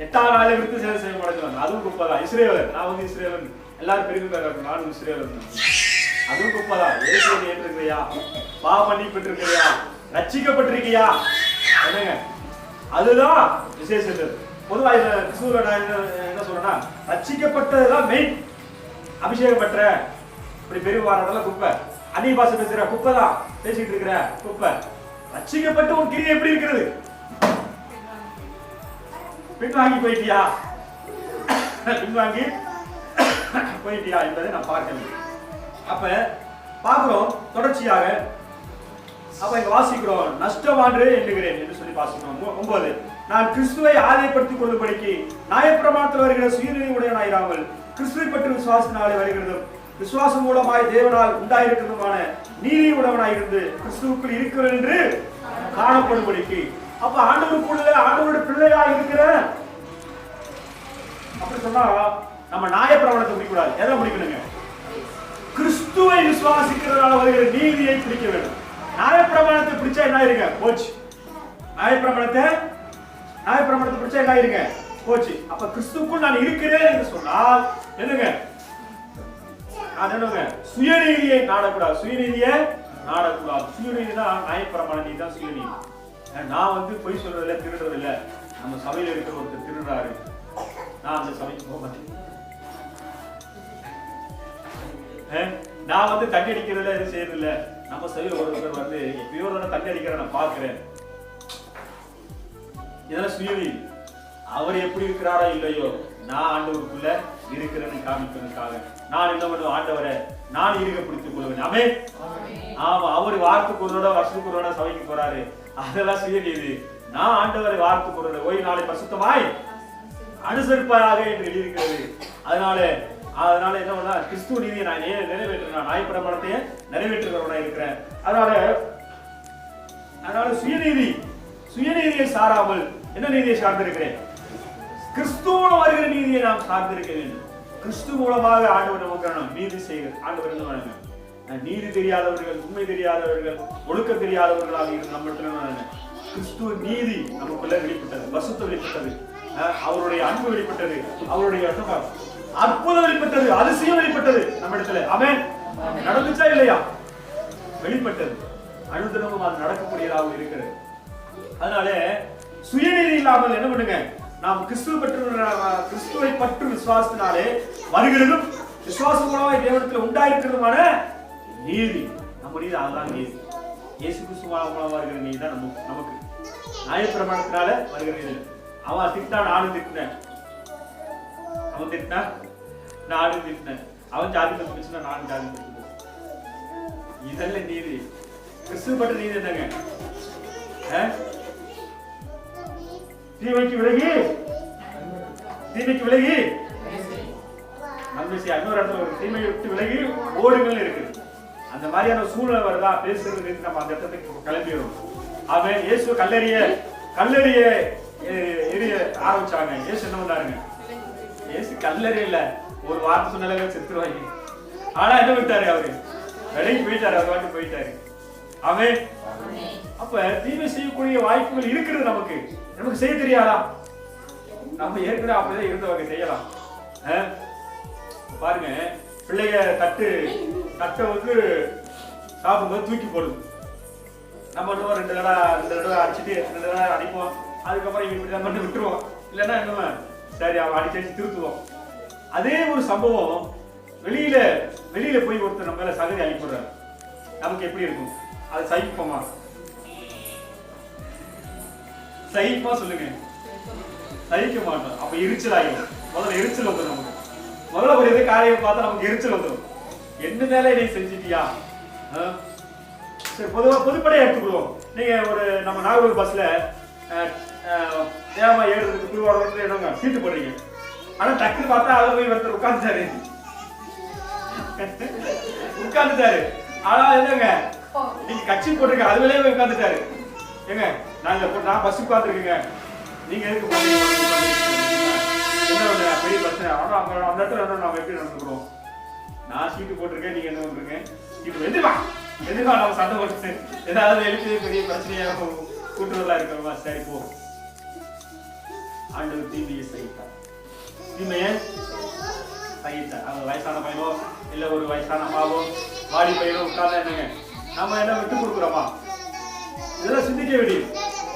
8ஆம் நாளை விட்டு சேவை செய்ய மாட்டேங்கிறாங்க, அதுவும் குப்பைதான். இஸ்ரேலர், நான் வந்து இஸ்ரேலர், எல்லாரும் பெருமை பேர், நானும் இஸ்ரேலர், அதுவும் குப்பைதான். இயேசுவை ஏற்றிருக்கிறியா, பாவ மன்னிப்பு பெற்றிருக்கிறியா, ரட்சிக்கப்பட்டிருக்கியா, என்னங்க அதுதான் விசேஷம். பொதுவாக கிறிஸ்துவ நான் என்ன சொல்றேன்னா, ரட்சிக்கப்பட்டதுதான் மெயின். அபிஷேகம் பெற்ற இப்படி பெருவாரதெல்லாம் குப்பை, அந்நிய பாஷை பேசுற குப்பைதான், பேசிட்டு இருக்கிற குப்பை. ரட்சிக்கப்பட்டு உன் கிரியை எப்படி இருக்கிறது? பின்வாங்கி போயிட்டியா என்பதை நான் பார்க்கணும். அப்ப பார்க்கிறோம் தொடர்ச்சியாக. அப்ப இங்க வாசிக்கிறோம், நஷ்டமான்று எண்ணுகிறேன் என்று சொல்லி வாசிக்கிறோம். 9, நான் கிறிஸ்துவை ஆதாயப்படுத்திக் கொள்ளும்படிக்கு நியாயப்பிரமாணத்தில் வருகிற சுயநீதி உடையவனாயிராமல் கிறிஸ்துவை பற்றி விசுவாசத்தினாலே வருகிறதும் விசுவாசம் மூலமாய் தேவனால் உண்டாயிருக்கிறதுமான நீதி உடையவனாயிருந்து கிறிஸ்துவுக்குள் இருக்கிறேன் என்று காணப்படும்படிக்கு. அப்ப ஆண்டவருக்குள்ள ஆண்டவருடைய பிள்ளையா இருக்கிற அப்படி சொன்னா நம்ம நியாயப்பிரமாணத்தை பிடிக்கூடாது. எதை பிடிக்கணுங்க? கிறிஸ்துவை விசுவாசிக்கிறதுனால வருகிற நீதியை பிடிக்க வேண்டும். நியாயப்பிரமாணத்தை பிடிச்சா என்ன ஆயிருங்க? போச்சு. நியாயப்பிரமாணத்தை பிடிச்சா என்ன ஆயிருங்க? போச்சு. அப்ப கிறிஸ்துவுக்குள் நான் இருக்கிறேன் என்று சொன்னால் என்னங்க? சுயநீதியை நாடக்கூடாது. சுயநீதியை நாடக்கூடாது. சுயநீதினா நியாயப்பிரமாண நீதி தான் சுயநீதி. நான் வந்து பொய் சொல்றதில்ல, திருடுறதில்ல. நம்ம சபையில இருக்கிற ஒருத்தர் திருடுறாரு, நான் அந்த சபைக்கு போக மாட்டேன். நான் வந்து தண்ணி அடிக்கிறதுல எதுவும் செய்யறதில்ல. நம்ம சபையில ஒருத்தர் வந்து எப்பயோ ஒரு தண்ணி அடிக்கிற நான் பாக்குறேன், இதெல்லாம் சுயநீதி. அவர் எப்படி இருக்கிறாரோ இல்லையோ, நான் ஆண்டவருக்குள்ள இருக்கிறேன்னு காமிக்கிறதுக்காக நான் என்ன பண்ணுவேன்? ஆண்டவரை நான் இருக்க பிடித்துக் கொள்வேன். ஆமே. ஆமா, அவரு வாரத்துக்கு ஒரு வருஷத்துக்கு ஒரு சபைக்கு போறாரு, அதெல்லாம் சுயநீதி. நான் ஆண்டவரை வாரத்துக்கு ஒரு ஓய்வு நாளை பரிசுத்தமாய் அனுசரிப்பாராக என்று எழுதியிருக்கிறது. அதனால என்ன பண்ணா, கிறிஸ்துவ நீதியை நான் நிறைவேற்றுறேன், நியாயப்பிரமாணத்தையே நிறைவேற்றுகிறவனா இருக்கிறேன். அதனால சுயநீதியை சாராமல் என்ன நீதியை சார்ந்திருக்கிறேன்? கிறிஸ்துவோட வருகிற நீதியை நாம் சார்ந்திருக்க வேண்டும். கிறிஸ்து மூலமாக ஆண்டவர் நமக்கு நீதி செய்கிறார். ஆண்டவர் என்ன பண்ணுங்க, நீதி தெரியாதவர்கள், உண்மை தெரியாதவர்கள், ஒழுக்கம் தெரியாதவர்களாக இருந்து நம்மளுக்கு கிறிஸ்துவ நீதி நமக்குள்ள வெளிப்பட்டது, பசுத்தம் வெளிப்பட்டது, அவருடைய அன்பு வெளிப்பட்டது, அவருடைய அற்புதம் வெளிப்பட்டது, அதிசயம் வெளிப்பட்டது நம்ம இடத்துல. ஆமென். நடந்துச்சா இல்லையா? வெளிப்பட்டது. அனுதினமும் அது நடக்கக்கூடியதாக இருக்கிறது. அதனால சுயநீதி இல்லாமல் என்ன பண்ணுங்க, நாம் கிறிஸ்துவை பற்று விசுவாசத்தினாலே வருகிறதும் விசுவாசம் மூலமாக தேவனிடத்தில் உண்டாயிருக்கிறதுமான நீதி. நம்ம நீதி அதுதான் நீதி. இயேசு கிறிஸ்து மூலமாக வருகிற நீதி தான் நமக்கு. நியாயப்பிரமாணத்தினால வருகிற நீதி. அவன் திட்டா நானும் திட்டினேன், அவன் திட்டினா நானும் திட்டினேன், அவன் ஜாதி பத்தி பேசினா நானும் ஜாதி பத்தி பேசினேன். இதெல்லாம் நீதி. கிறிஸ்துவ பற்ற நீதி என்னங்க? தீமைக்கு விலகி நன்மை செய்ய. இன்னொரு இடத்துல ஒரு தீமையை விட்டு விலகி ஓடுங்கள் இருக்குது. அந்த மாதிரியான சூழ்நிலை வருதா பேசுறது, நம்ம அந்த இடத்துக்கு கிளம்பிடுவோம். அவன் இயேசு கல்லறிய எரிய ஆரம்பிச்சாங்க. இயேசு என்ன பண்ணாருங்க? இயேசு கல்லறியல, ஒரு வார்த்தை சொன்னாலே செத்துருவாங்க. ஆனா என்ன விட்டாரு? அவரு விலகி போயிட்டாரு, அவர் வாட்டி போயிட்டாரு. அவன் அப்ப தீமை செய்யக்கூடிய வாய்ப்புகள் இருக்கிறது. நமக்கு செய்ய தெரியாதா? நம்ம ஏற்கனவே அப்படிதான் இருந்தவங்க செய்யலாம். பாருங்க, பிள்ளைங்க தட்டை வந்து சாப்பிடும்போது தூக்கி போடுது. நம்ம இன்னும் ரெண்டு தடவை அடிச்சுட்டு 2 தடவை அடிப்போம். அதுக்கப்புறம் இவங்க இப்படி மட்டும் விட்டுருவோம். இல்லைன்னா இன்னும் சரி அவன் அடிச்சு திருத்துவோம். அதே ஒரு சம்பவம் வெளியில போய் ஒருத்தர் நம்ம மேல சகதி அனுப்பிடுறாரு. நமக்கு எப்படி இருக்கும்? அதை சகிப்போமா? சகிப்பா சொல்லுங்க. சகிக்க மாட்டோம். அப்ப எரிச்சல் ஆகிடும். முதல்ல எரிச்சல் வந்துடும். நமக்கு முதல்ல ஒரு காரியம் பார்த்தா நமக்கு எரிச்சல் வந்துடும். என்ன மேல நீ செஞ்சிட்டியா? சரி, பொதுப்படையா எடுத்துக்கொள்வோம். நீங்க ஒரு நம்ம நாகூர் பஸ்ல ஏமா ஏறுறதுக்கு புதுவாரத்துல என்னங்க சீட்டு போடுறீங்க. ஆனா டக்குன்னு பார்த்தா அதுல போய் ஒருத்தர் உட்கார்ந்துட்டாரு. ஆனா என்னங்க நீங்க கட்சி போட்டிருக்க அதுலயே போய் உட்கார்ந்துட்டாரு. ஏங்க நான் பஸ் உட்கார்ந்துருக்கேங்க, நீங்க எதுக்கு என்ன பெரிய பிரச்சனை? ஆனா அந்த இடத்துல நாம எப்படி நடந்துக்கிறோம்? நான் சீட்டு போட்டிருக்கேன், நீங்க என்ன பண்றீங்க? சீட்டு எதுவா நம்ம சண்டை போட்டு ஏதாவது எழுத்து பெரிய பிரச்சனையா கூட்டுறதா இருக்கிறோமா? சரி போ. ஆண்டவர் தீமையை சகித்தார். தீமையை சகித்தார். அவங்க வயசான பையனோ இல்ல ஒரு வயசான அம்மாவோ வாடி பையனோ உட்கார்ந்தா என்னங்க நம்ம என்ன விட்டு கொடுக்குறோமா? இதெல்லாம் சிந்திக்க வேண்டியது.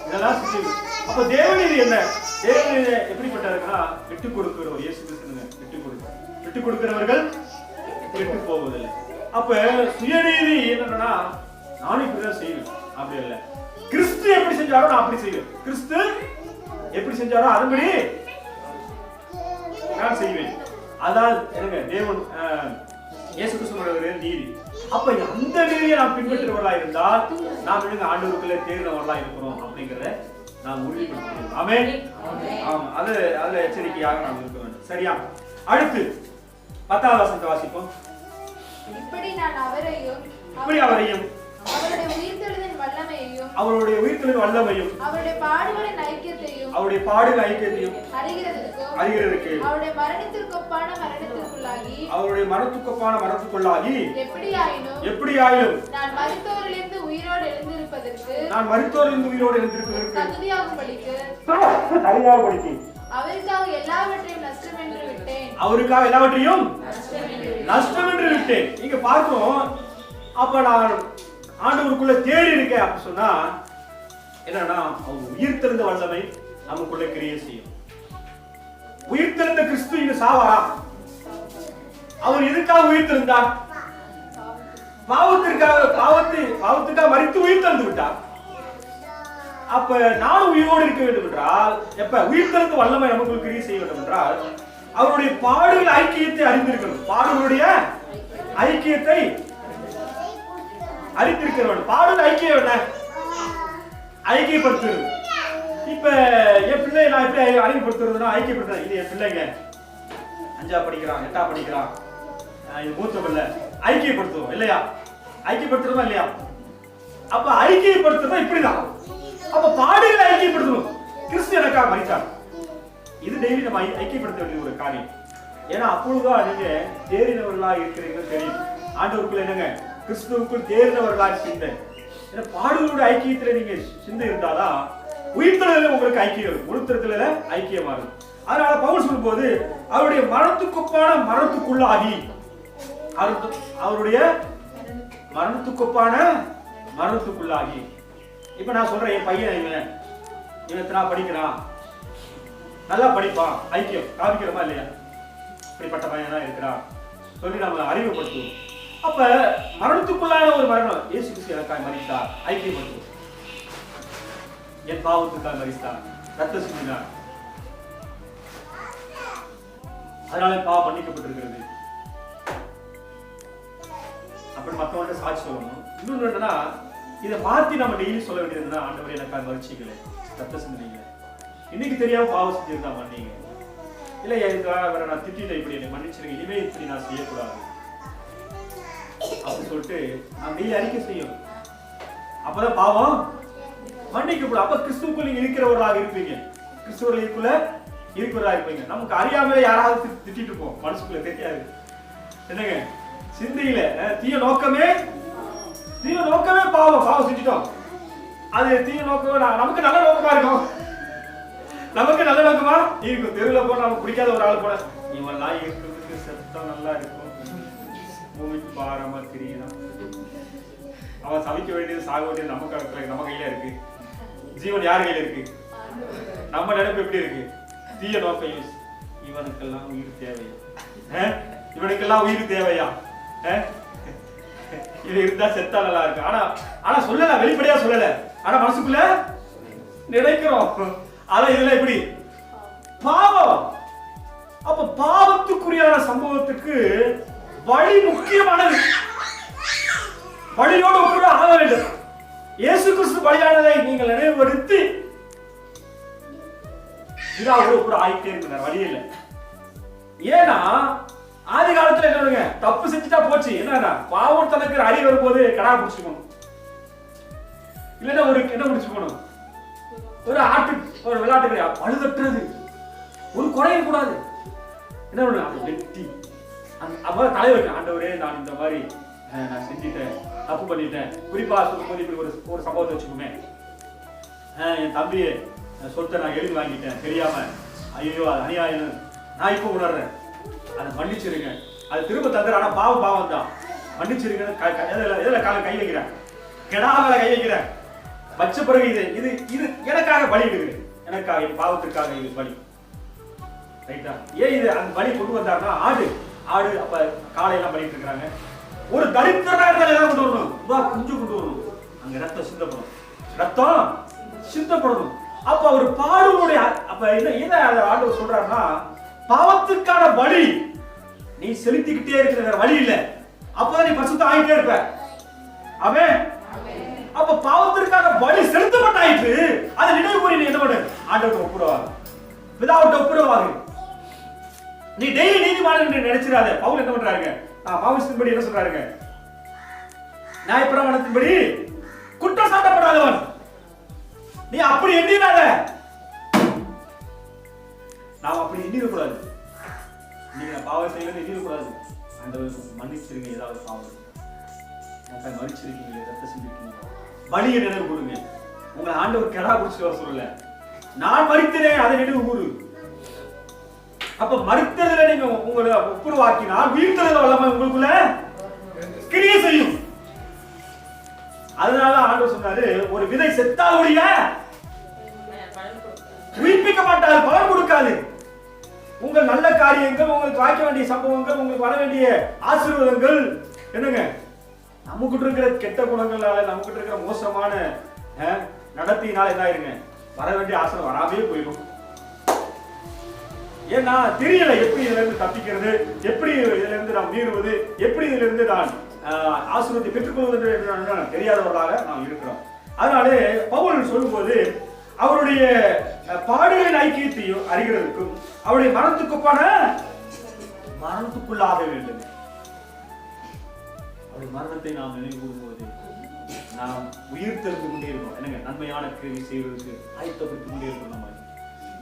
இதெல்லாம் சிந்திக்க. அப்ப தேவநீதி என்ன? தேவநீதி எப்படிப்பட்ட இருக்குன்னா விட்டு கொடுக்கிறவர். இயேசு கிறிஸ்துங்க விட்டு கொடுக்கிறவர்கள் விட்டு போவதில்லை. அப்ப சுயநீதி என்னன்னா நானும் இப்படிதான் செய்வேன் அப்படி இல்லை. கிறிஸ்து எப்படி செஞ்சாரோ நான் அப்படி செய்வேன். கிறிஸ்து எப்படி செஞ்சாரோ அதுபடி நான் செய்வேன். அதான் என்னங்க தேவன் இயேசு கிறிஸ்துவோட நீதி. அப்ப அந்த நீதியை நாம் பின்பற்றுவர்களா இருந்தால் நாம் என்னங்க ஆண்டவருக்குள்ள தேர்ந்தவர்களா இருக்கிறோம் அப்படிங்கிறத நாம் உறுதிப்படுத்துகிறோம். ஆமென். ஆமா, அதுல எச்சரிக்கையாக நாம் இருக்க வேண்டும். சரியா? அடுத்து 10வது வசனத்தை வாசிப்போம். இப்படி நான் அவரையும் அவருடைய உயிர்த்தெழுதலின் வல்லமையும் அவருடைய பாடுகளின் ஐக்கியத்தையும் அறிகிறதற்கு அவருடைய மரணத்துக்கொப்பான மரணத்துக்குள்ளாகி எப்படியாயினும் நான் மரித்தோரிலிருந்து உயிரோடு எழுந்திருப்பதற்கு தகுதியாகும்படிக்கு அவருக்காக எல்லாவற்றையும் நஷ்டம் என்று விட்டேன். இங்க பார்க்கிறோம். அப்ப நான் ஆண்டவருக்குள்ள தேடி இருக்கேன் அப்படி சொன்னா என்னன்னா அவங்க உயிர்த்தெழுந்த வல்லமை நமக்குள்ள கிரியை செய்யும். உயிர்த்தெழுந்த கிறிஸ்து இங்க சாவாரா? அவர் எதுக்காக உயிர்த்தெழுந்தார்? பாவத்துக்காக மரித்து உயிர்த்தெழுந்து விட்டார். அப்ப நானும் உயிரோடு இருக்க வேண்டும் என்றால் எப்ப உயிர்த்தெழுந்த வல்லமை நமக்குள் கிரியை செய்ய வேண்டும் என்றால் அவருடைய பாடுகள் ஐக்கியத்தை அறிந்திருக்கணும். பாடுகளுடைய ஐக்கியத்தை அறிந்திருக்கிறவன். பாடுகள் ஐக்கியம் என்ன? ஐக்கியப்படுத்துறது. இப்ப என் பிள்ளை நான் எப்படி அறிமுகப்படுத்துறதுன்னா ஐக்கியப்படுத்துறேன். இது என் பிள்ளைங்க 5ஆ படிக்கிறான் 8ஆ படிக்கிறான், இது மூத்த பிள்ளை, ஐக்கியப்படுத்துவோம் இல்லையா? ஐக்கியப்படுத்துறதா இல்லையா? அப்ப ஐக்கியப்படுத்துறதா இப்படிதான். அப்ப பாடுகளை ஐக்கியப்படுத்தணும். கிறிஸ்து எனக்காக மரித்தார். இது டெய்லி நம்ம ஐக்கியப்படுத்த வேண்டிய ஒரு காரியம். ஏன்னா அப்பொழுதுதான் நீங்க தேறினவர்களா இருக்கிறீர்கள் தெரியும். ஆண்டவருக்குள்ள என்னங்க கிறிஸ்துவுக்குள் தேறினவர்களா சிந்தை. ஏன்னா பாடுகளோட ஐக்கியத்துல நீங்க சிந்தை இருந்தாதான் உயிர்த்தெழுதல உங்களுக்கு ஐக்கியம், உயிர்த்தெழுதல ஐக்கியமா இருக்கும். அதனால பவுல் சொல்லும் போது அவருடைய மரணத்துக்கொப்பான மரணத்துக்குள்ளாகி அவருடைய மரணத்துக்கொப்பான மரணத்துக்குள்ளாகி. இப்ப நான் சொல்றேன் என் பையன் இவன் படிக்கிறான், நல்லா படிப்பான், ஐக்கியம் காமிக்கிறோமா இல்லையா? இப்படிப்பட்ட பையன் தான் இருக்கிறான் சொல்லி நம்ம அறிமுகப்படுத்துவோம். அப்ப மரணத்துக்குள்ளான ஒரு மரணம். இயேசு கிறிஸ்து எனக்காக மரித்தார், ஐக்கியப்படுத்துவோம். என் பாவத்துக்காக மரித்தார், ரத்த சிந்தினார், அதனால பாவம் மன்னிக்கப்பட்டிருக்கிறது அப்படி மற்றவங்க சாட்சி சொல்லணும். இன்னொன்று என்னன்னா இதை மாற்றி நம்ம டெய்லி சொல்ல வேண்டியதுன்னா ஆண்டவரே எனக்காக மரிச்சிக்கல, ரத்த சிந்தினீங்க, இன்னைக்கு தெரியாம பாவம் செஞ்சிருந்தா மன்னிங்க, இல்ல நான் திட்டிட்டேன், இப்படி என்னை மன்னிச்சிருங்க, இனிமே இப்படி நான் செய்யக்கூடாது அப்படின்னு சொல்லிட்டு நான் டெய்லி அறிக்கை செய்யணும். அப்பதான் பாவம் மன்னிக்கப்படும். அப்ப கிறிஸ்துவுக்குள்ள நீங்க இருக்கிறவர்களாக இருப்பீங்க, கிறிஸ்துவர்களுக்குள்ள இருக்கிறவர்களாக இருப்பீங்க. நமக்கு அறியாமலே யாராவது திட்டிட்டு இருப்போம், மனசுக்குள்ள தெரியாது என்னங்க, சிந்தையில தீய நோக்கமே பாவம் செஞ்சுட்டோம். அது தீய நோக்கம் நமக்கு நல்ல நோக்கமா இருக்கும், நமக்கு நல்ல நோக்கமா இருக்கும். தெருவில் போன நமக்கு பிடிக்காத ஒரு ஆள் போல இவெல்லாம் இருக்கிறதுக்கு சத்தம் நல்லா இருக்கும், பூமிக்கு பாரமா தெரியலாம் அவன் சமைக்க வேண்டியது சாக வேண்டியது நம்ம கையில இருக்கு. ஜீவன் யார் கையில இருக்கு? நம்ம நினைப்பு எப்படி இருக்கு? தீய நோக்கம். இவனுக்கெல்லாம் உயிர் தேவையா? இவனுக்கெல்லாம் உயிர் தேவையா? இது இருந்தா செத்தா நல்லா இருக்கு. ஆனா சொல்லல, வெளிப்படையா சொல்லல, ஆனா மனசுக்குள்ள நினைக்கிறோம். ஆனா இதுல எப்படி? பாவம். அப்ப பாவத்துக்குரியான சம்பவத்துக்கு வழி முக்கியமானது. வழியோடு கூட ஆக வேண்டும். இயேசு கிறிஸ்து பலியானதை நீங்கள் நினைவுபடுத்தி இதாவது கூட ஆயிட்டே இருக்கிறார். வழி இல்லை. ஏன்னா ஆதி காலத்துல என்ன, தப்பு செஞ்சுட்டா போச்சு. என்னன்னா பாவம் தனக்கு அறி வரும்போது கடா பிடிச்சுக்கணும், இல்லைன்னா ஒரு என்ன பிடிச்சுக்கணும், ஒரு ஆட்டு, ஒரு விளையாட்டு கிடையாது, பழுதற்றது, ஒரு குறையும் கூடாது. என்ன பண்ண வெட்டி அப்ப தலை வைக்க, ஆண்டவரே நான் இந்த மாதிரி நான் செஞ்சுட்டேன், தப்பு பண்ணிட்டேன். குறிப்பா சொல்லும்போது இப்படி ஒரு சம்பவத்தை வச்சுக்கோமே, என் தம்பியை சொல்லிட்டு நான் எழுதி வாங்கிட்டேன் தெரியாம, ஐயோ அது அநியாயம், நான் இப்ப உணர்றேன், அதை மன்னிச்சிருங்க. அது திரும்ப தந்துற, ஆனா பாவம் தான், மன்னிச்சிருங்க. எதுல கை வைக்கிறேன், கெடாமல கை வைக்கிறேன். வச்ச பிறகு இது இது இது எனக்காக பலி எடுக்கிறேன், எனக்காக என் பாவத்திற்காக இது பலி. ரைட்டா? ஏன் இது அந்த பலி கொண்டு வந்தாருன்னா, ஆடு அப்ப காலையெல்லாம் பண்ணிட்டு இருக்கிறாங்க. ஒரு தரித்திரனாக கொண்டு வரணும், குஞ்சு கொண்டு வரணும், அங்க ரத்தம் சிந்தப்படணும். அப்ப ஒரு பாடுடைய அப்ப என்ன ஆண்டவர் சொல்றாருன்னா, பாவத்துக்கான பலி நீ செலுத்திக்கிட்டே இருக்கிற வேற வழி இல்ல, அப்பதான் நீ பரிசுத்தம் ஆகிட்டே இருப்ப. அவன் அப்ப பாவத்திற்கான பலி செலுத்தப்பட்டாயிற்று, அதை நினைவு கூறி நீ என்ன பண்ணு, ஆண்டவர்கிட்ட ஒப்புரவாகு, பிதாவிட்ட ஒப்புரவாகு. நீ டெய்லி நீதிமான் என்று நினைச்சிடாத. பவுல் என்ன பண்றாருங்க, பாவத்தின்படி என்ன சொல்றாருங்க, நியாயப்பிரமாணத்தின்படி குற்றம் சாட்டப்படாதவன் நீ அப்படி எண்ணிடாத. நாம் அப்படி எண்ணிடக்கூடாது. நீங்க பாவம் செய்யறது எண்ணிடக்கூடாது. ஆண்டவருக்கு மன்னிச்சிருங்க, ஏதாவது பாவம் மன்னிச்சிருக்கீங்க, ரத்த சிந்திருக்கீங்க, வழியை நினைவு கூறுங்க. உங்களை ஆண்டவர் கெடா குடிச்சு வர சொல்லல, நான் மறித்தேன் அதை நினைவு கூறு. அப்ப மறித்ததுல நீங்க உங்களை ஒப்புரவாக்கினால் உயிர்த்தெழுதல் வல்லமை உங்களுக்குள்ள கிரியை செய்யும். அதனால ஆண்டவர் சொன்னாரு, ஒரு விதை செத்தால் ஒழிய உயிர்ப்பிக்க மாட்டார், பலன் கொடுக்காது. உங்கள் நல்ல காரியங்கள், உங்களுக்கு வாய்க்க வேண்டிய சம்பவங்கள், உங்களுக்கு வர வேண்டிய ஆசீர்வாதங்கள் என்னங்க, நமக்கு இருக்கிற கெட்ட குணங்களால, நமக்கு இருக்கிற மோசமான நடத்தினால என்ன ஆயிருங்க, வர வேண்டிய ஆசீர்வாதம் வராமே போயிடும். ஏன்னா தெரியல எப்படி இதுல இருந்து தப்பிக்கிறது, எப்படி இதுல இருந்து நாம் மீறுவது, எப்படி இதுல இருந்து நான் ஆசீர்வாதத்தை பெற்றுக்கொள்வது என்று தெரியாதவர்களாக நாம் இருக்கிறோம். அதனால பவுல் சொல்லும்போது அவருடைய பாடுகளின் ஐக்கியத்தையும் அறிகிறதுக்கும் அவருடைய மரணத்துக்குப்பான மரணத்துக்குள்ளாக வேண்டும். அவருடைய மரணத்தை நாம் நினைவு கூறும்போது நாம் உயிர் தெரிந்து கொண்டே இருக்கோம். என்னங்க, நன்மையான கிரியை செய்வதற்கு ஆயத்தப்பட்டு கொண்டே இருக்கோம்.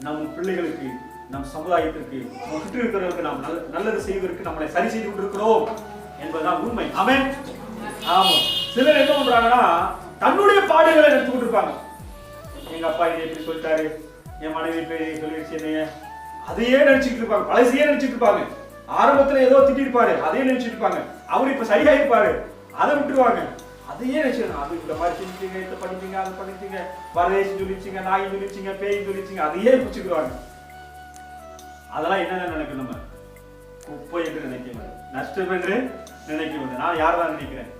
நம் பிள்ளைகளுக்கு, நம் சமுதாயத்திற்கு, சுற்றி இருக்கிறவர்களுக்கு நாம் நல்லது செய்வதற்கு நம்மளை சரி செய்து கொண்டிருக்கிறோம் என்பதுதான் உண்மை. ஆமென். ஆமா. சிலர் என்ன பண்றாங்கன்னா, தன்னுடைய பாடுகளை எடுத்து கொண்டிருப்பாங்க. எங்க அப்பா இதை எப்படி சொல்லிட்டாரு, என் மனைவி இப்படி சொல்லிடுச்சு, என்னைய அதையே நினைச்சுட்டு இருப்பாங்க, பழசையே நினைச்சிட்டு இருப்பாங்க. ஆரம்பத்துல ஏதோ திட்டிருப்பாரு, அதையே நினைச்சிட்டு இருப்பாங்க. அவரு இப்ப சரியா இருப்பாரு, அதை விட்டுருவாங்க, அதையே நினைச்சிருக்காங்க. அது இந்த மாதிரி செஞ்சுட்டீங்க, இதை பண்ணிட்டீங்க, அதை பண்ணிட்டீங்க, வரதேசி சொல்லிச்சிங்க, நாய் சொல்லிச்சிங்க, பேய் சொல்லிச்சிங்க, அதையே பிடிச்சிக்குவாங்க. அதெல்லாம் என்னென்ன நினைக்கணும், நம்ம குப்பை என்று நினைக்க வேண்டும், நஷ்டம் என்று நினைக்க வேண்டும். நான் யார் நினைக்கிறேன்,